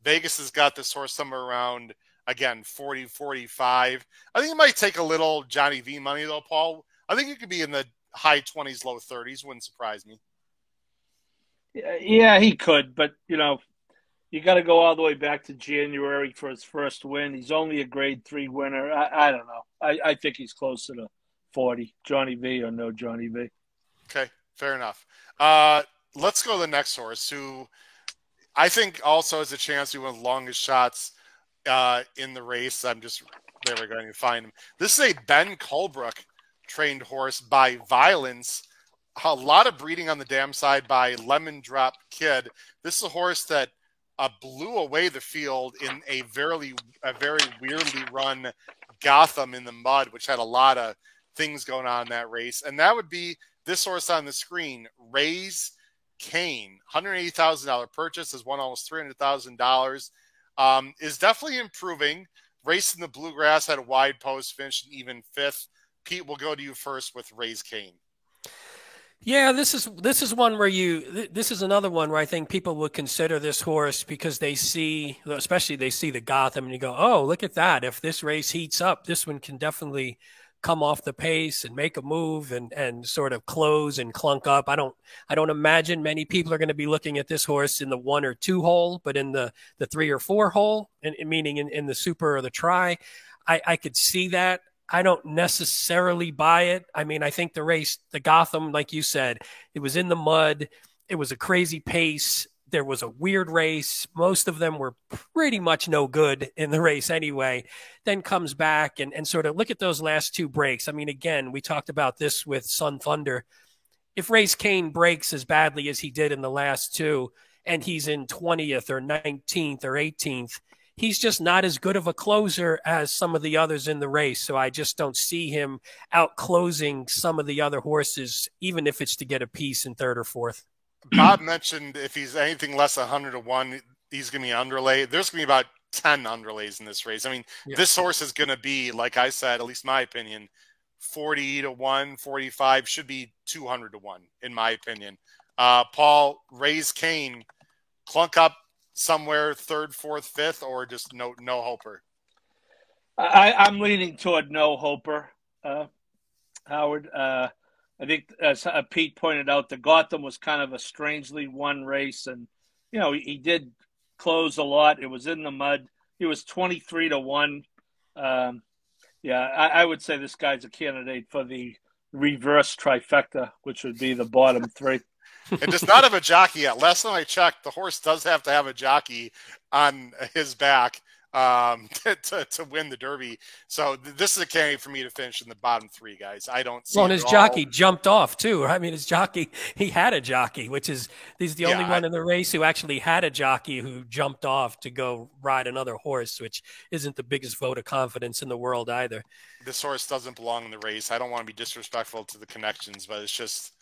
Vegas has got this horse somewhere around, again, 40, 45. I think it might take a little Johnny V money, though, Paul. I think it could be in the high 20s, low 30s. Wouldn't surprise me. Yeah, he could. But, you got to go all the way back to January for his first win. He's only a grade 3 winner. I don't know. I think he's closer to 40. Johnny V or no Johnny V. Okay, fair enough. Let's go to the next horse, who I think also has a chance to be one of the longest shots in the race. There we're going to find him. This is a Ben Colebrook trained horse by Violence. A lot of breeding on the dam side by Lemon Drop Kid. This is a horse that blew away the field in a very weirdly run Gotham in the Mud, which had a lot of things going on in that race. And that would be this horse on the screen, Raise Cane. $180,000 purchase, has won almost $300,000. Is definitely improving. Race in the Bluegrass, had a wide post, finished even fifth. Pete, we'll go to you first with Raise Cane. Yeah, this is one where this is another one where I think people would consider this horse because they see, especially they see the Gotham, and you go, oh, look at that. If this race heats up, this one can definitely come off the pace and make a move and sort of close and clunk up. I don't imagine many people are going to be looking at this horse in the 1 or 2 hole, but in the 3 or 4 hole, meaning in the Super or the Tri, I could see that. I don't necessarily buy it. I mean, I think the race, the Gotham, like you said, it was in the mud. It was a crazy pace. There was a weird race. Most of them were pretty much no good in the race anyway. Then comes back and sort of look at those last 2 breaks. I mean, again, we talked about this with Sun Thunder. If Raise Cane breaks as badly as he did in the last 2, and he's in 20th or 19th or 18th, he's just not as good of a closer as some of the others in the race. So I just don't see him out closing some of the other horses, even if it's to get a piece in 3rd or 4th. Bob mentioned if he's anything less than 100 to 1, he's going to be an underlay. There's going to be about 10 underlays in this race. I mean, This horse is going to be, like I said, at least my opinion, 40 to 1, 45, should be 200 to 1, in my opinion. Paul, Raise Cane, clunk up somewhere 3rd, 4th, 5th, or just no hoper? I'm leaning toward no hoper, Howard. I think, as Pete pointed out, the Gotham was kind of a strangely won race, and he did close a lot. It was in the mud. He was 23 to 1. I would say this guy's a candidate for the reverse trifecta, which would be the bottom 3. It does not have a jockey yet. Last time I checked, the horse does have to have a jockey on his back to win the Derby. So this is a candidate for me to finish in the bottom 3, guys. I don't see. Well, and his jockey jumped off too. I mean, his jockey, he had a jockey, he's the only one in the race who actually had a jockey who jumped off to go ride another horse, which isn't the biggest vote of confidence in the world either. This horse doesn't belong in the race. I don't want to be disrespectful to the connections, but it's just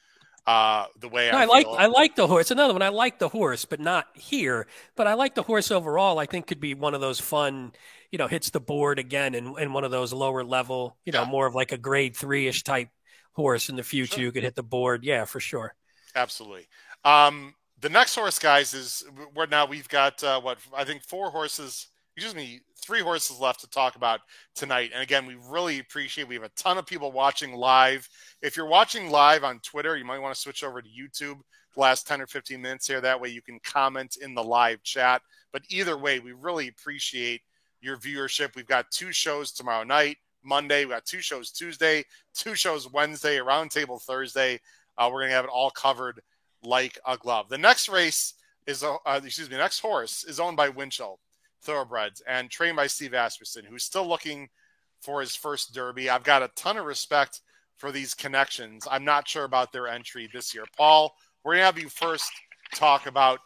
the way I like the horse. Another one, I like the horse, but not here. But I like the horse overall. I think could be one of those fun, hits the board again in one of those lower level, more of like a grade 3-ish type horse in the future. Sure. You could hit the board. Yeah, for sure. Absolutely. The next horse, guys, we've got I think 3 horses left to talk about tonight. And again, we really appreciate, we have a ton of people watching live. If you're watching live on Twitter, you might want to switch over to YouTube the last 10 or 15 minutes here. That way you can comment in the live chat. But either way, we really appreciate your viewership. We've got 2 shows tomorrow night, Monday. We've got 2 shows Tuesday, 2 shows Wednesday, a roundtable Thursday. We're going to have it all covered like a glove. The next race next horse is owned by Winchell Thoroughbreds and trained by Steve Asmussen, who's still looking for his first Derby. I've got a ton of respect for these connections. I'm not sure about their entry this year. Paul, we're going to have you first talk about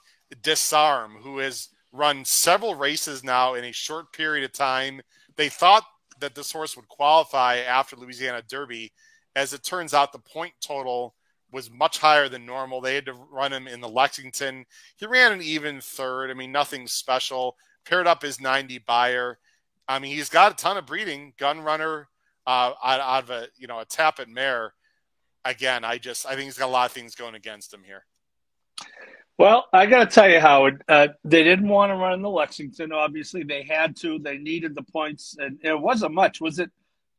Disarm, who has run several races now in a short period of time. They thought that this horse would qualify after Louisiana Derby. As it turns out, the point total was much higher than normal. They had to run him in the Lexington. He ran an even 3rd. I mean, nothing special. Paired up his 90 buyer. I mean, he's got a ton of breeding. Gun runner out of a Tappet mare. Again, I think he's got a lot of things going against him here. Well, I got to tell you, Howard, they didn't want to run in the Lexington. Obviously, they had to. They needed the points, and it wasn't much. Was it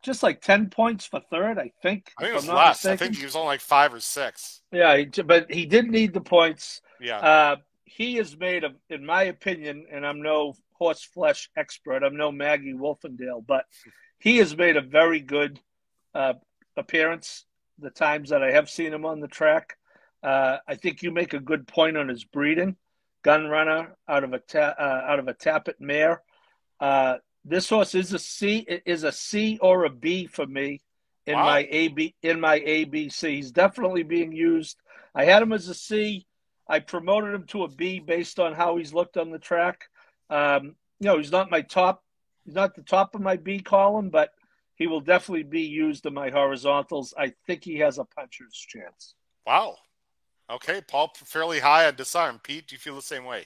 just like 10 points for 3rd? I think it was less. Mistaken. I think he was only like 5 or 6. Yeah, but he did need the points. Yeah. He has made, in my opinion, and I'm no horse flesh expert, I'm no Maggie Wolfendale, but he has made a very good appearance the times that I have seen him on the track. I think you make a good point on his breeding. Gun runner out of a Tappet mare. This horse is a C or a B for me in my ABC. He's definitely being used. I had him as a C. I promoted him to a B based on how he's looked on the track. He's not my top. He's not the top of my B column, but he will definitely be used in my horizontals. I think he has a puncher's chance. Wow. Okay, Paul, fairly high on Disarm. Pete, do you feel the same way?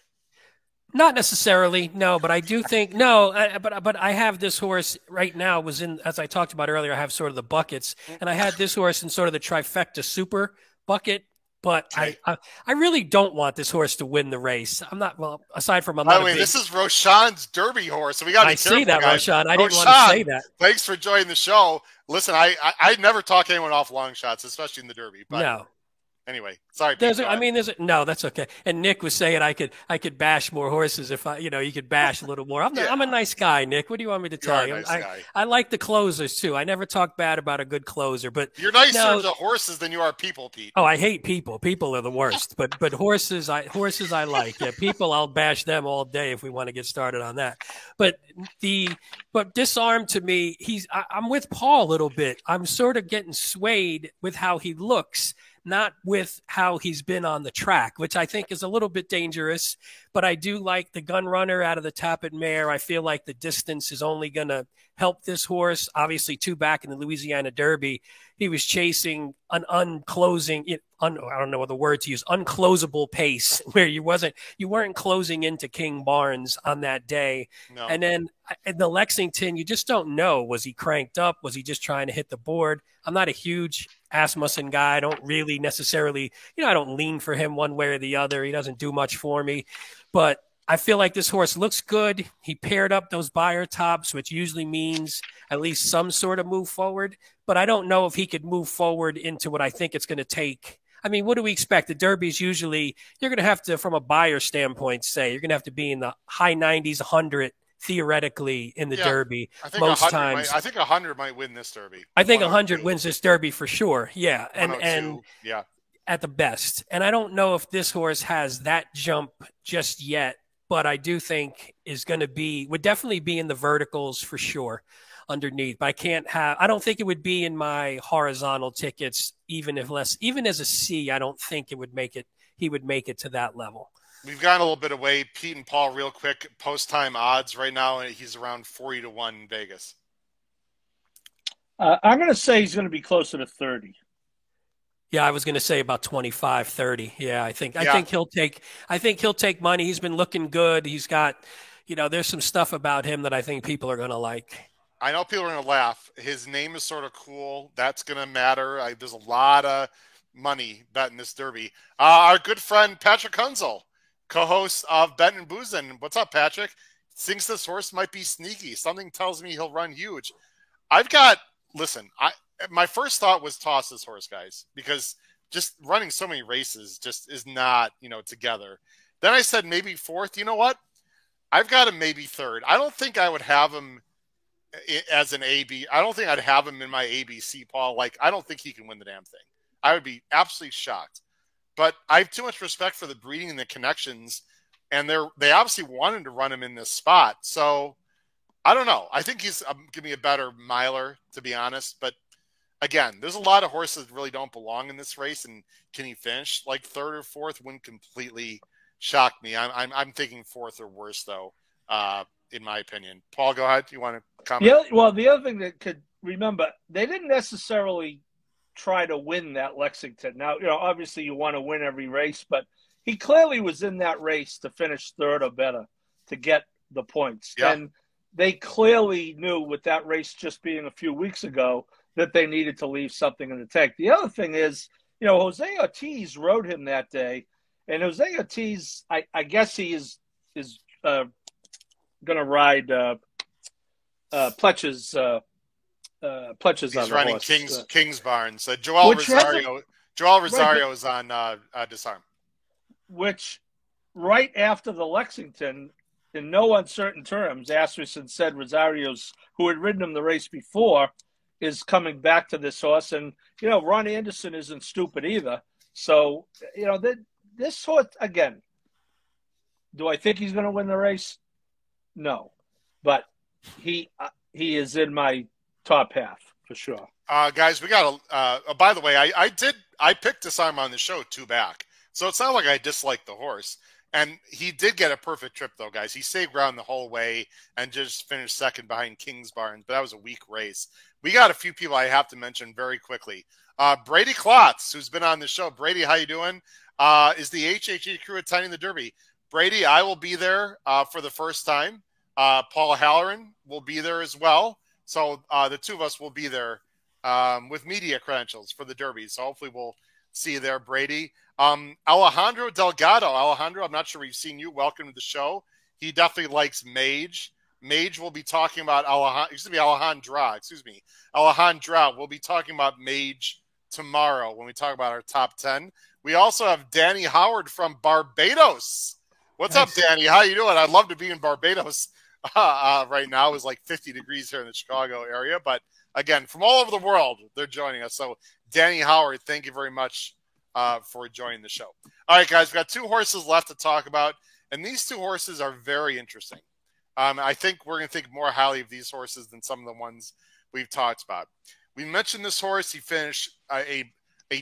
Not necessarily, no, but I do think but I have this horse right now. As I talked about earlier, I have sort of the buckets, and I had this horse in sort of the trifecta super bucket. But okay. I really don't want this horse to win the race. I'm not, well, aside from By the way, this is Roshan's Derby horse, so we got to be careful, see that, guys. Roshan. I didn't want to say that. Thanks for joining the show. Listen, I never talk anyone off long shots, especially in the Derby. But no. Anyway, sorry. Pete, no, that's okay. And Nick was saying I could bash more horses if you could bash a little more. I'm a nice guy, Nick. What do you want me to tell you? I like the closers too. I never talk bad about a good closer, but you're nicer to horses than you are people, Pete. Oh, I hate people. People are the worst. But horses I like. Yeah, people I'll bash them all day if we want to get started on that. But Disarm to me, I'm with Paul a little bit. I'm sort of getting swayed with how he looks, not with how he's been on the track, which I think is a little bit dangerous. But I do like the gun runner out of the Tapit mare. I feel like the distance is only going to help this horse. Obviously, 2 back in the Louisiana Derby, he was chasing an unclosing, I don't know what the word to use, unclosable pace where you weren't closing into King Barnes on that day. No. And then in the Lexington, you just don't know. Was he cranked up? Was he just trying to hit the board? I'm not a huge Asmussen guy. I don't really necessarily, I don't lean for him one way or the other. He doesn't do much for me, but I feel like this horse looks good. He paired up those Beyer tops, which usually means at least some sort of move forward, but I don't know if he could move forward into what I think it's going to take. I mean, what do we expect? The Derby's usually, you're going to have to, from a Beyer standpoint, say you're going to have to be in the high 90s, 100 theoretically in the Derby most times. I think 100 might win this Derby. I think 100 wins this Derby for sure. Yeah. And yeah, at the best. And I don't know if this horse has that jump just yet, but I do think would definitely be in the verticals for sure underneath. But I don't think it would be in my horizontal tickets, even as a C. I don't think he would make it to that level. We've gone a little bit away. Pete and Paul, real quick, post-time odds right now, and he's around 40-1 in Vegas. I'm going to say he's going to be closer to 30. Yeah, I was going to say about 25, 30. Yeah, I think he'll take money. He's been looking good. He's got, there's some stuff about him that I think people are going to like. I know people are going to laugh. His name is sort of cool. That's going to matter. There's a lot of money betting this Derby. Our good friend Patrick Hunzel, co-host of Bet and Boozin'. What's up, Patrick? Thinks this horse might be sneaky. Something tells me he'll run huge. My first thought was toss this horse, guys, because just running so many races just is not, together. Then I said maybe fourth. You know what? I've got him maybe third. I don't think I would have him as an AB. I don't think I'd have him in my ABC, Paul. I don't think he can win the damn thing. I would be absolutely shocked. But I have too much respect for the breeding and the connections, and they obviously wanted to run him in this spot. So I don't know. I think he's giving me a better miler, to be honest. But again, there's a lot of horses that really don't belong in this race, and can he finish third or fourth? Wouldn't completely shock me. I'm thinking fourth or worse, though, in my opinion. Paul, go ahead. You want to comment? Yeah. Well, the other thing that could remember, they didn't necessarily try to win that Lexington. Now, obviously you want to win every race, but he clearly was in that race to finish third or better to get the points. Yeah. And they clearly knew with that race just being a few weeks ago that they needed to leave something in the tank. The other thing is, Jose Ortiz rode him that day, and Jose Ortiz, I guess he is going to ride Pletch's He's running King's Barnes. Joel Rosario is on Disarm. Which, right after the Lexington, in no uncertain terms, Asmussen said Rosario's, who had ridden him the race before, is coming back to this horse. And, Ron Anderson isn't stupid either. So, this horse, again, do I think he's going to win the race? No. But he is in my top half for sure. Guys, we got by the way, I picked Assignment on the show 2 back. So it's not like I dislike the horse. And he did get a perfect trip, though, guys. He stayed ground the whole way and just finished second behind Kingsbarn. But that was a weak race. We got a few people I have to mention very quickly. Brady Klotz, who's been on the show. Brady, how you doing? Is the HHE crew attending the Derby? Brady, I will be there for the first time. Paul Halloran will be there as well. So the two of us will be there with media credentials for the Derby. So hopefully we'll see you there, Brady. Alejandro Delgado. Alejandro, I'm not sure we've seen you. Welcome to the show. He definitely likes Mage. Mage will be talking about Alejandra. Alejandra. We'll be talking about Mage tomorrow when we talk about our top 10. We also have Danny Howard from Barbados. What's up, Danny? How you doing? I'd love to be in Barbados right now. It's like 50 degrees here in the Chicago area. But again, from all over the world, they're joining us. So Danny Howard, thank you very much for joining the show. All right, guys, we've got 2 horses left to talk about. And these 2 horses are very interesting. I think we're going to think more highly of these horses than some of the ones we've talked about. We mentioned this horse. He finished a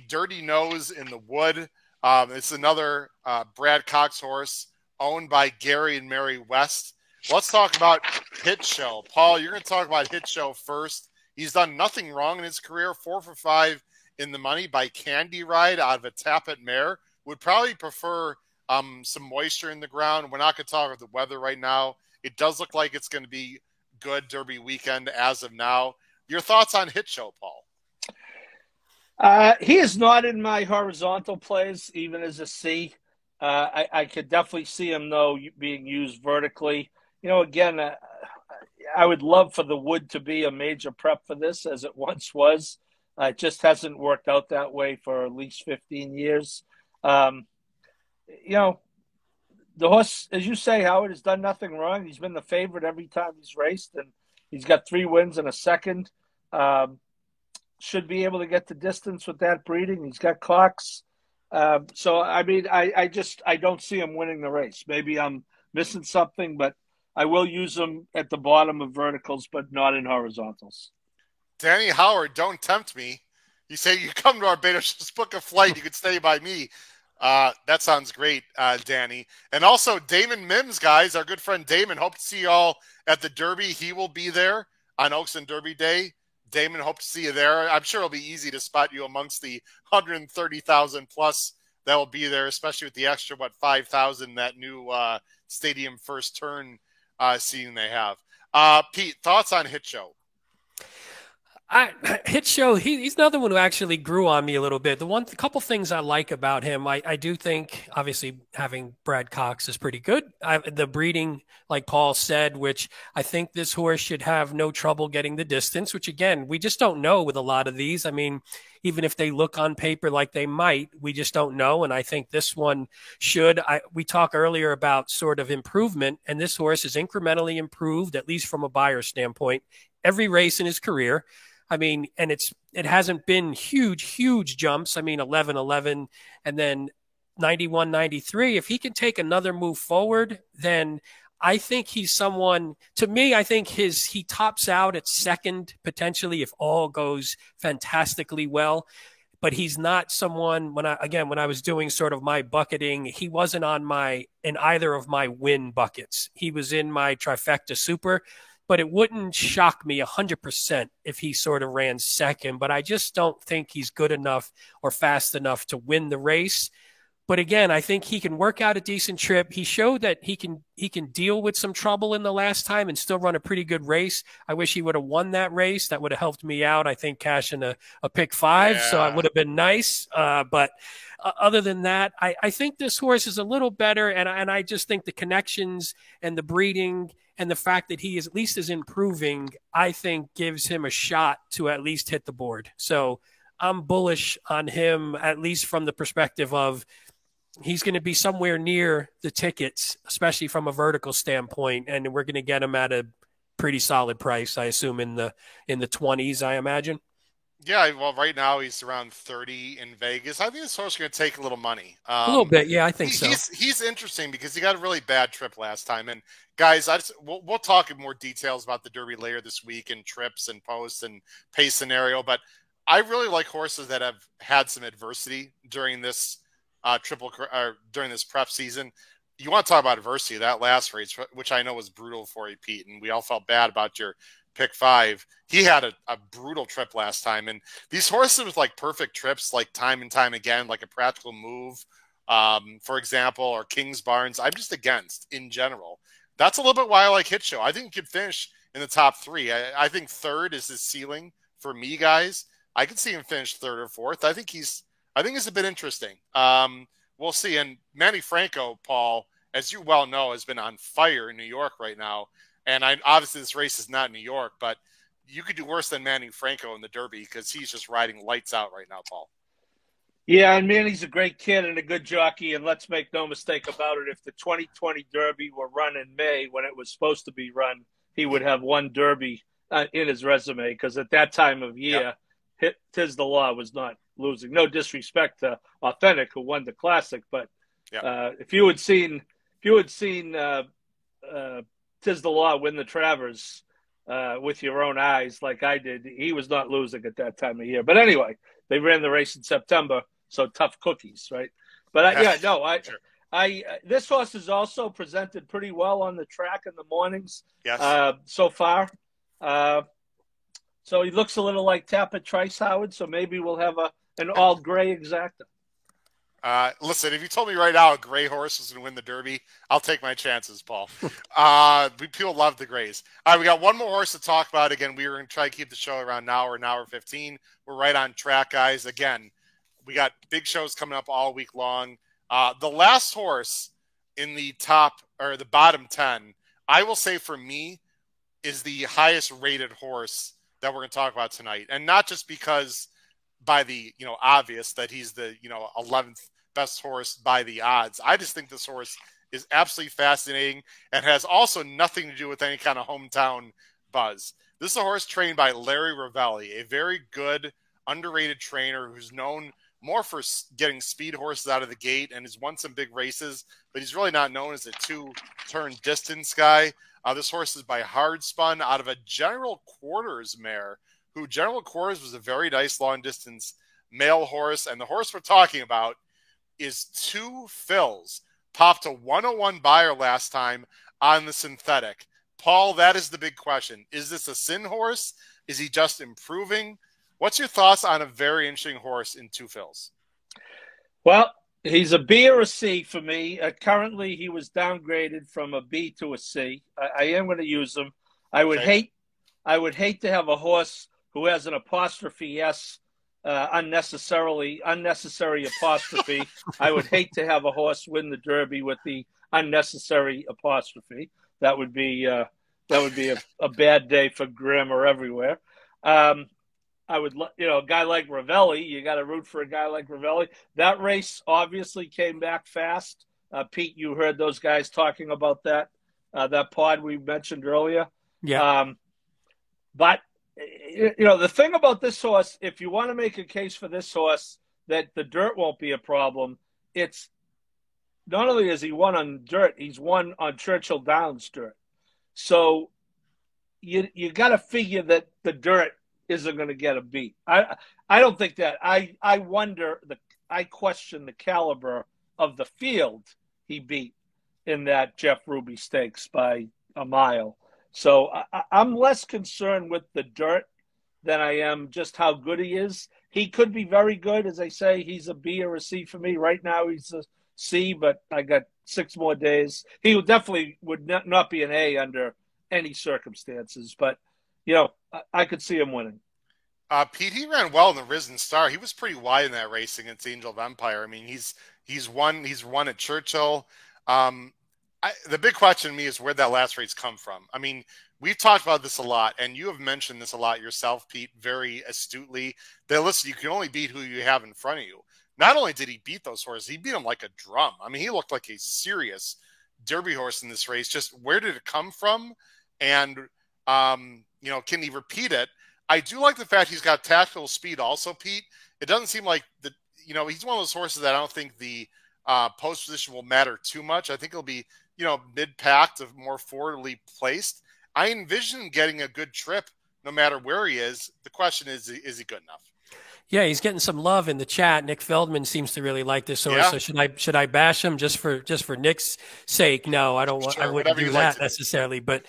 dirty nose in the Wood. It's another Brad Cox horse owned by Gary and Mary West. Let's talk about Hit Show. Paul, you're going to talk about Hit Show first. He's done nothing wrong in his career. 4 for 5 in the money by Candy Ride out of a Tappet mare. Would probably prefer some moisture in the ground. We're not going to talk about the weather right now. It does look like it's going to be good Derby weekend as of now. Your thoughts on Hit Show, Paul? He is not in my horizontal plays, even as a C. I could definitely see him, though, being used vertically. You know, again, I would love for the Wood to be a major prep for this, as it once was. It just hasn't worked out that way for at least 15 years. You know, the horse, as you say, Howard, has done nothing wrong. He's been the favorite every time he's raced, and he's got 3 wins and a second. Should be able to get the distance with that breeding. He's got clocks. So, I mean, I don't see him winning the race. Maybe I'm missing something, but I will use him at the bottom of verticals, but not in horizontals. Danny Howard, don't tempt me. You say you come to Barbados, just book a flight. You could stay by me. That sounds great, Danny. And also Damon Mims, guys, our good friend Damon. Hope to see you all at the Derby. He will be there on Oaks and Derby Day. Damon, hope to see you there. I'm sure it'll be easy to spot you amongst the 130,000 plus that will be there, especially with the extra, 5,000, that new stadium first turn seating they have. Pete, thoughts on Hit Show? Hit Show, he's another one who actually grew on me a little bit. The couple things I like about him, I do think, obviously, having Brad Cox is pretty good. The breeding, like Paul said, which I think this horse should have no trouble getting the distance, which, again, we just don't know with a lot of these. I mean, even if they look on paper like they might, we just don't know. And I think this one should. We talked earlier about sort of improvement, and this horse is incrementally improved, at least from a buyer standpoint, every race in his career. I mean, and it hasn't been huge jumps. I mean, 11-11 and then 91-93. If he can take another move forward, then I think he's someone, to me, I think he tops out at second, potentially, if all goes fantastically well. But he's not someone, when I was doing sort of my bucketing, he wasn't in either of my win buckets. He was in my trifecta super. But it wouldn't shock me 100% if he sort of ran second. But I just don't think he's good enough or fast enough to win the race. But again, I think he can work out a decent trip. He showed that he can deal with some trouble in the last time and still run a pretty good race. I wish he would have won that race. That would have helped me out, I think, cashing a pick 5. Yeah. So it would have been nice. But other than that, I think this horse is a little better. And I just think the connections and the breeding and the fact that he at least is improving, I think gives him a shot to at least hit the board. So I'm bullish on him, at least from the perspective of he's going to be somewhere near the tickets, especially from a vertical standpoint. And we're going to get him at a pretty solid price, I assume in the 20s, I imagine. Yeah, well, right now he's around 30 in Vegas. I think this horse is going to take a little money. A little bit, yeah, I think so. He's interesting because he got a really bad trip last time. And guys, we'll talk in more details about the Derby later this week and trips and posts and pace scenario. But I really like horses that have had some adversity during this during this prep season. You want to talk about adversity? That last race, which I know was brutal for you, Pete, and we all felt bad about your pick 5. He had a brutal trip last time, and these horses with like perfect trips, like time and time again, like a Practical Move, for example, or King's Barnes, I'm just against in general. That's a little bit why I like Hit Show. I think he could finish in the top 3. I think 3rd is his ceiling for me, guys. I could see him finish 3rd or 4th. I think he's a bit interesting. We'll see. And Manny Franco, Paul, as you well know, has been on fire in New York right now. And obviously this race is not New York, but you could do worse than Manny Franco in the Derby because he's just riding lights out right now, Paul. Yeah, and Manny's a great kid and a good jockey. And let's make no mistake about it. If the 2020 Derby were run in May when it was supposed to be run, he would have won Derby in his resume because at that time of year, Tiz the Law was not losing. No disrespect to Authentic, who won the Classic, but if you had seen Tiz the Law win the Travers with your own eyes, like I did, he was not losing at that time of year. But anyway, they ran the race in September, so tough cookies, right? But this horse is also presented pretty well on the track in the mornings. Yes. So far. So he looks a little like Tapit Trice, Howard. So maybe we'll have an all gray exacta. Listen, if you told me right now a gray horse was going to win the Derby, I'll take my chances, Paul. People love the grays. All right, we got one more horse to talk about. Again, we were going to try to keep the show around an hour 15. We're right on track, guys. Again, we got big shows coming up all week long. The last horse in the bottom 10, I will say for me, is the highest rated horse that we're going to talk about tonight. And not just because by the, obvious that he's the, 11th best horse by the odds. I just think this horse is absolutely fascinating and has also nothing to do with any kind of hometown buzz. This is a horse trained by Larry Ravelli, a very good, underrated trainer who's known more for getting speed horses out of the gate and has won some big races, but he's really not known as a 2-turn distance guy. This horse is by Hard Spun out of a General Quarters mare, who General Quarters was a very nice long-distance male horse. And the horse we're talking about is 2 fills. Popped a 101 buyer last time on the synthetic. Paul, that is the big question. Is this a sin horse? Is he just improving? What's your thoughts on a very interesting horse in 2 fills? Well, he's a B or a C for me. Currently, he was downgraded from a B to a C. I am going to use him. I would hate to have a horse who has an apostrophe S, unnecessary apostrophe. I would hate to have a horse win the Derby with the unnecessary apostrophe. That would be a bad day for Grimm or everywhere. I would, a guy like Ravelli, you got to root for a guy like Ravelli. That race obviously came back fast. Pete, you heard those guys talking about that pod we mentioned earlier. Yeah. But, the thing about this horse, if you want to make a case for this horse that the dirt won't be a problem, it's not only has he won on dirt, he's won on Churchill Downs dirt. So you got to figure that the dirt isn't going to get a beat. I don't think that. I question the caliber of the field he beat in that Jeff Ruby Stakes by a mile. So I'm less concerned with the dirt than I am just how good he is. He could be very good. As I say, he's a B or a C for me. Right now he's a C, but I got 6 more days. He would not be an A under any circumstances, but I could see him winning. Pete, he ran well in the Risen Star. He was pretty wide in that race against Angel of Empire. I mean, he's won at Churchill. The big question to me is where'd that last race come from? I mean, we've talked about this a lot, and you have mentioned this a lot yourself, Pete, very astutely. That listen, you can only beat who you have in front of you. Not only did he beat those horses, he beat them like a drum. I mean, he looked like a serious Derby horse in this race. Just where did it come from? And, can he repeat it? I do like the fact he's got tactical speed also, Pete. It doesn't seem like he's one of those horses that I don't think the post position will matter too much. I think he'll be, mid-pack to more forwardly placed. I envision him getting a good trip no matter where he is. The question is he good enough? Yeah, he's getting some love in the chat. Nick Feldman seems to really like this horse. Yeah. So should I bash him just for Nick's sake? No, I don't want. Sure, I wouldn't do that necessarily. But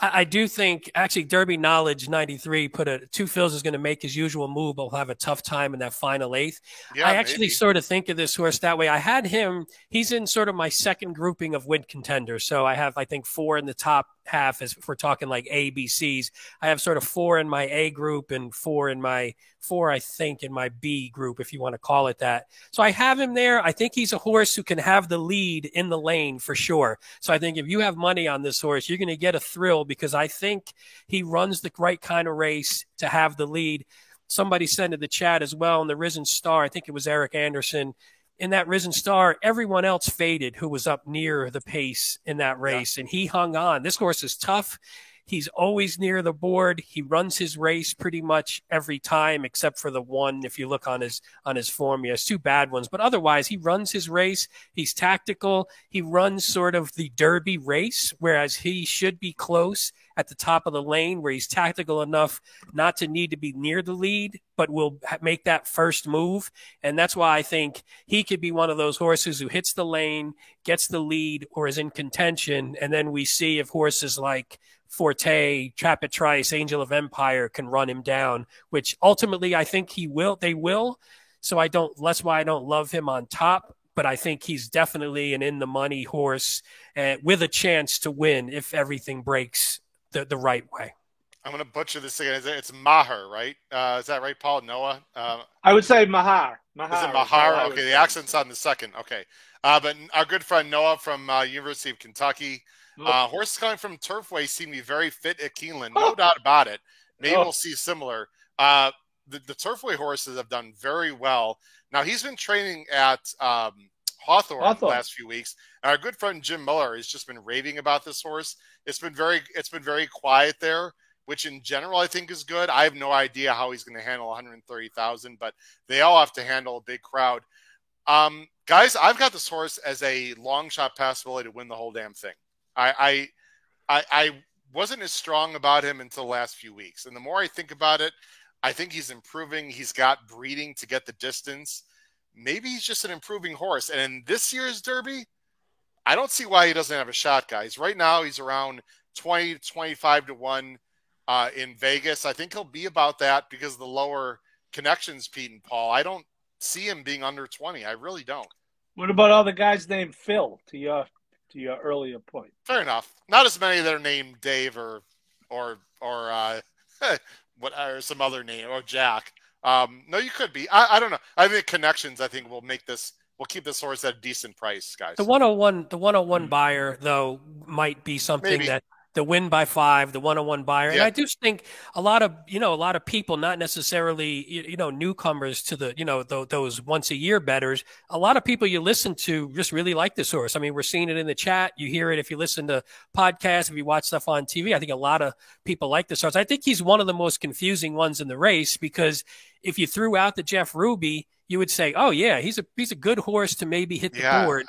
I do think actually Derby Knowledge 93 put two fills is going to make his usual move, but will have a tough time in that final eighth. Yeah, I actually sort of think of this horse that way. I had him. He's in sort of my second grouping of win contenders. So I have, I think, 4 in the top half, as if we're talking like A, B, C's. I have sort of 4 in my A group and 4 in my B group, if you want to call it that. So I have him there. I think he's a horse who can have the lead in the lane for sure. So I think if you have money on this horse, you're going to get a thrill because I think he runs the right kind of race to have the lead. Somebody said in the chat as well in the Risen Star, I think it was Eric Anderson, in that Risen Star, everyone else faded who was up near the pace in that race, and he hung on. This horse is tough. He's always near the board. He runs his race pretty much every time, except for the one. If you look on his form, he has 2 bad ones, but otherwise he runs his race. He's tactical. He runs sort of the Derby race, whereas he should be close at the top of the lane, where he's tactical enough not to need to be near the lead, but will make that first move. And that's why I think he could be one of those horses who hits the lane, gets the lead, or is in contention. And then we see if horses like Forte, Trapit Trice, Angel of Empire can run him down, which ultimately I think they will. So that's why I don't love him on top, but I think he's definitely an in the money horse with a chance to win if everything breaks the right way. I'm going to butcher this again. It's Maher, right? Is that right, Paul? Noah? I would say Mahar. Is it Mahar? Okay, the accent's on the second. Okay. But our good friend Noah from University of Kentucky. Horses coming from Turfway seem to be very fit at Keeneland. No doubt about it. Maybe we'll see similar. The Turfway horses have done very well. Now, he's been training at Hawthorne the last few weeks. And our good friend Jim Miller has just been raving about this horse. It's been very quiet there, which in general I think is good. I have no idea how he's going to handle 130,000, but they all have to handle a big crowd. Guys, I've got this horse as a long shot possibility to win the whole damn thing. I wasn't as strong about him until the last few weeks. And the more I think about it, I think he's improving. He's got breeding to get the distance. Maybe he's just an improving horse. And in this year's Derby, I don't see why he doesn't have a shot, guys. Right now, he's around 20 to 25 to 1 in Vegas. I think he'll be about that because of the lower connections, Pete and Paul. I don't see him being under 20. I really don't. What about all the guys named Phil, to your earlier point? Fair enough. Not as many that are named Dave or what or some other name or Jack. No, you could be. I don't know. I think connections. I think will keep this horse at a decent price, guys. The 101 buyer though might be something that the win by 5, the 101 buyer. And I do think a lot of people, not necessarily, newcomers to the, those once a year bettors, a lot of people you listen to just really like this horse. I mean, we're seeing it in the chat. You hear it if you listen to podcasts, if you watch stuff on TV. I think a lot of people like this horse. I think he's one of the most confusing ones in the race because if you threw out the Jeff Ruby, you would say, oh yeah, he's a good horse to maybe hit the board.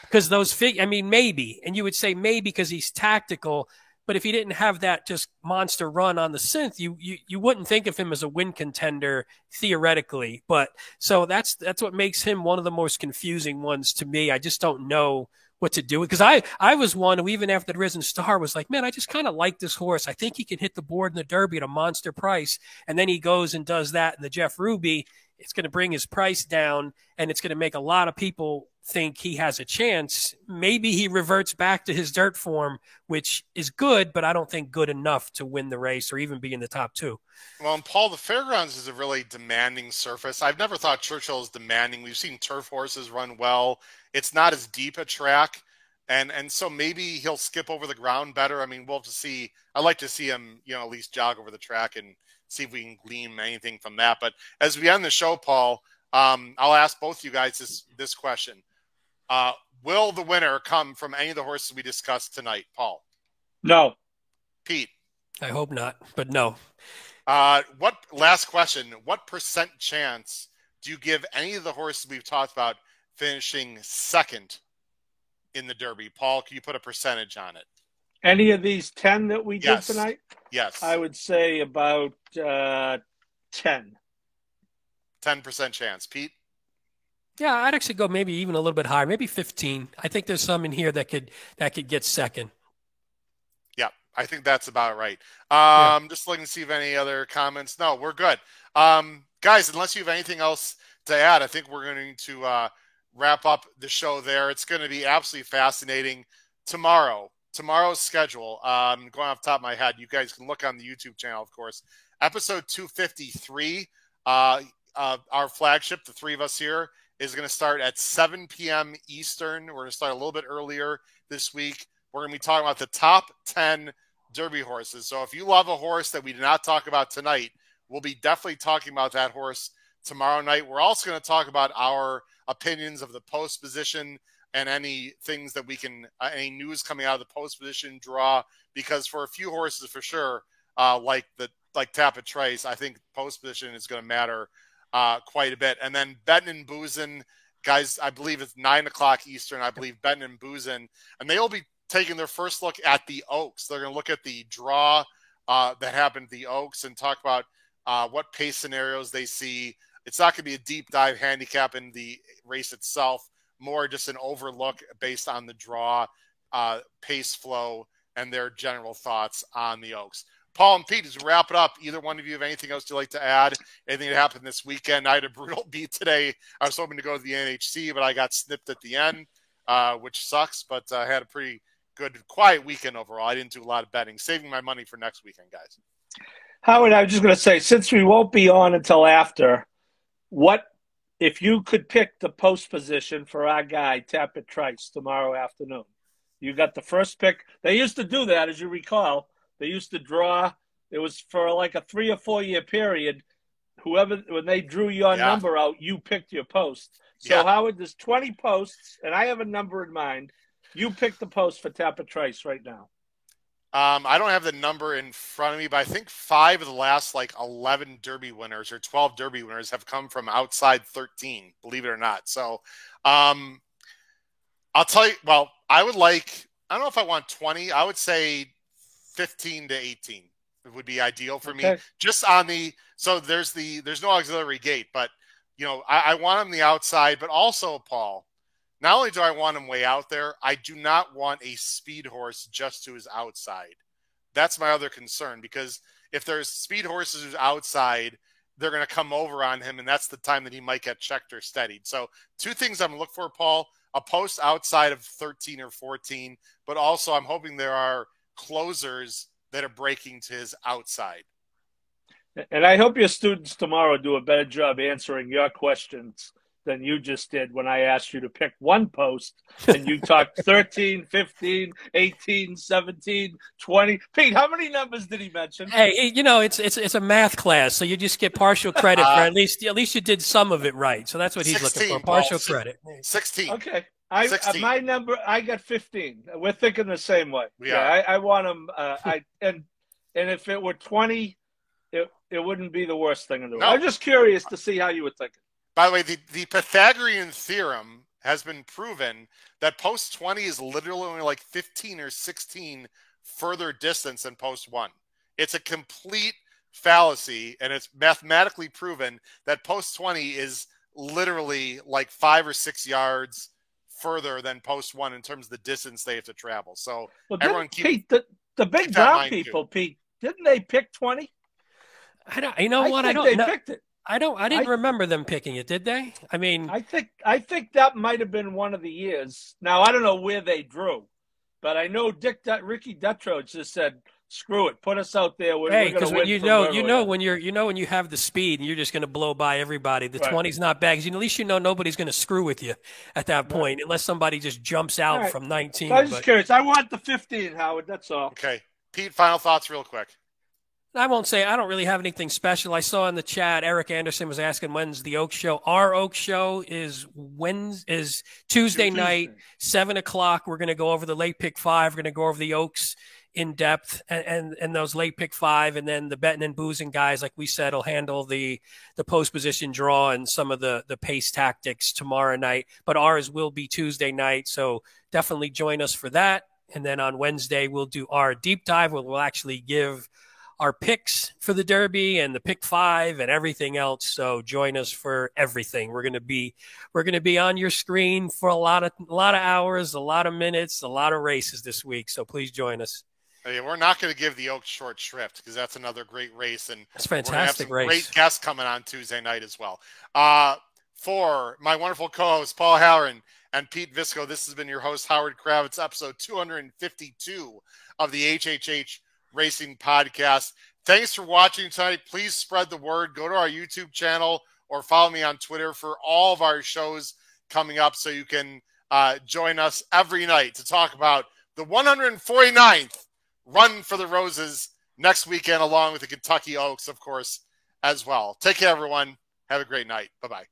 Because maybe. And you would say maybe because he's tactical. But if he didn't have that just monster run on the synth, you wouldn't think of him as a win contender theoretically. But so that's what makes him one of the most confusing ones to me. I just don't know what to do. Because I was one who even after the Risen Star was like, man, I just kind of like this horse. I think he can hit the board in the Derby at a monster price. And then he goes and does that in the Jeff Ruby. It's going to bring his price down, and it's going to make a lot of people think he has a chance. Maybe he reverts back to his dirt form, which is good, but I don't think good enough to win the race or even be in the top 2. Well, and Paul, the fairgrounds is a really demanding surface. I've never thought Churchill is demanding. We've seen turf horses run well. It's not as deep a track. And so maybe he'll skip over the ground better. I mean, we'll have to see. I'd like to see him, at least jog over the track and see if we can glean anything from that. But as we end the show, Paul, I'll ask both you guys this question. Will the winner come from any of the horses we discussed tonight, Paul? No. Pete? I hope not, but no. What last question? What percent chance do you give any of the horses we've talked about finishing second in the Derby? Paul, can you put a percentage on it? Any of these 10 that we did tonight? Yes. I would say about 10. 10% chance. Pete? Yeah, I'd actually go maybe even a little bit higher, maybe 15. I think there's some in here that could get second. Yeah, I think that's about right. Just looking to see if any other comments. No, we're good. Guys, unless you have anything else to add, I think we're going to wrap up the show there. It's going to be absolutely fascinating tomorrow's schedule. Going off the top of my head, you guys can look on the YouTube channel, of course. Episode 253, our flagship, the three of us here, is going to start at 7 p.m. Eastern. We're going to start a little bit earlier this week. We're going to be talking about the top 10 Derby horses. So if you love a horse that we did not talk about tonight, we'll be definitely talking about that horse tomorrow night. We're also going to talk about our opinions of the post position and any things that we can, any news coming out of the post position draw, because for a few horses for sure, like Tapit Trice, I think post position is going to matter quite a bit. And then Benton and Boozin, guys, I believe it's 9:00 Eastern. I believe Benton and Boozin, and they will be taking their first look at the Oaks. They're going to look at the draw that happened at the Oaks and talk about what pace scenarios they see. It's not going to be a deep dive handicap in the race itself, more just an overlook based on the draw, pace flow, and their general thoughts on the Oaks. Paul and Pete, as we wrap it up, either one of you have anything else you'd like to add? Anything that happened this weekend? I had a brutal beat today. I was hoping to go to the NHC, but I got snipped at the end, which sucks, but I had a pretty good, quiet weekend overall. I didn't do a lot of betting, saving my money for next weekend, guys. Howard, I was just going to say, since we won't be on until after, what if you could pick the post position for our guy, Tapit Trice, tomorrow afternoon? You got the first pick. They used to do that, as you recall. They used to draw. It was for like a 3 or 4 year period. When they drew your number out, you picked your post. So, Howard, there's 20 posts, and I have a number in mind. You pick the post for Tapit Trice right now. I don't have the number in front of me, but I think 5 of the last 11 Derby winners or 12 Derby winners have come from outside 13, believe it or not. So I'll tell you, well, I don't know if I want 20. I would say 15 to 18 would be ideal for me. Just on so there's no auxiliary gate, but I want him the outside, but also, Paul, not only do I want him way out there, I do not want a speed horse just to his outside. That's my other concern, because if there's speed horses who's outside, they're going to come over on him, and that's the time that he might get checked or steadied. So 2 things I'm looking for, Paul: a post outside of 13 or 14, but also I'm hoping there are closers that are breaking to his outside. And I hope your students tomorrow do a better job answering your questions than you just did when I asked you to pick one post and you talked 13, 15, 18, 17, 20. Pete, how many numbers did he mention? Hey, it's a math class, so you just get partial credit for at least you did some of it right. So that's what he's 16, looking for, partial credit. 16. Okay. My number, I got 15. We're thinking the same way. I want him. And if it were 20, it wouldn't be the worst thing in the world. I'm just curious to see how you would think. By the way, the Pythagorean theorem has been proven that post 20 is literally only 15 or 16 further distance than post 1. It's a complete fallacy, and it's mathematically proven that post 20 is literally 5 or 6 yards further than post 1 in terms of the distance they have to travel. So everyone Pete, the big brown people, Pete, didn't they pick 20? I don't. You know what? I don't. They picked it. I didn't remember them picking it, did they? I mean, I think that might have been one of the years. Now I don't know where they drew, but I know Ricky Dutrow just said, "Screw it, put us out there." Because when when you have the speed and you're just going to blow by everybody, the 20's not bad. Because at least nobody's going to screw with you at that point, unless somebody just jumps out from 19. So I was just curious. I want the 15, Howard. That's all. Okay, Pete. Final thoughts, real quick. I won't say I don't really have anything special. I saw in the chat Eric Anderson was asking when's the Oaks show. Our Oaks show is Tuesday night, 7:00. We're going to go over the late pick 5. We're going to go over the Oaks in depth, and those late pick 5, and then the betting and boozing guys, like we said, will handle the post position draw and some of the pace tactics tomorrow night. But ours will be Tuesday night, so definitely join us for that. And then on Wednesday, we'll do our deep dive where we'll actually give our picks for the Derby and the pick 5 and everything else. So join us for everything. We're going to be on your screen for a lot of hours, a lot of minutes, a lot of races this week. So please join us. Hey, we're not going to give the Oaks short shrift because that's another great race, and it's a fantastic race. Great guests coming on Tuesday night as well. For my wonderful co-hosts Paul Halloran and Pete Visco, this has been your host Howard Kravitz, episode 252 of the HHH Racing Podcast. Thanks for watching tonight. Please spread the word. Go to our YouTube channel or follow me on Twitter for all of our shows coming up, so you can join us every night to talk about the 149th Run for the Roses next weekend, along with the Kentucky Oaks, of course, as well. Take care, everyone. Have a great night. Bye-bye.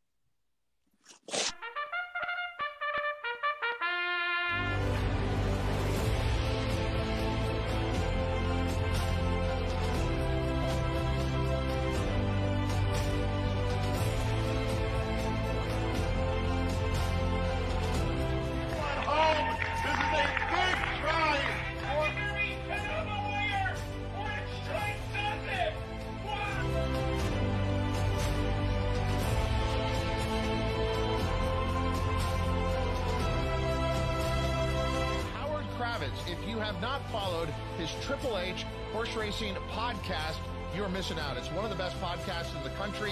If you have not followed his Triple H Horse Racing Podcast, you're missing out. It's one of the best podcasts in the country.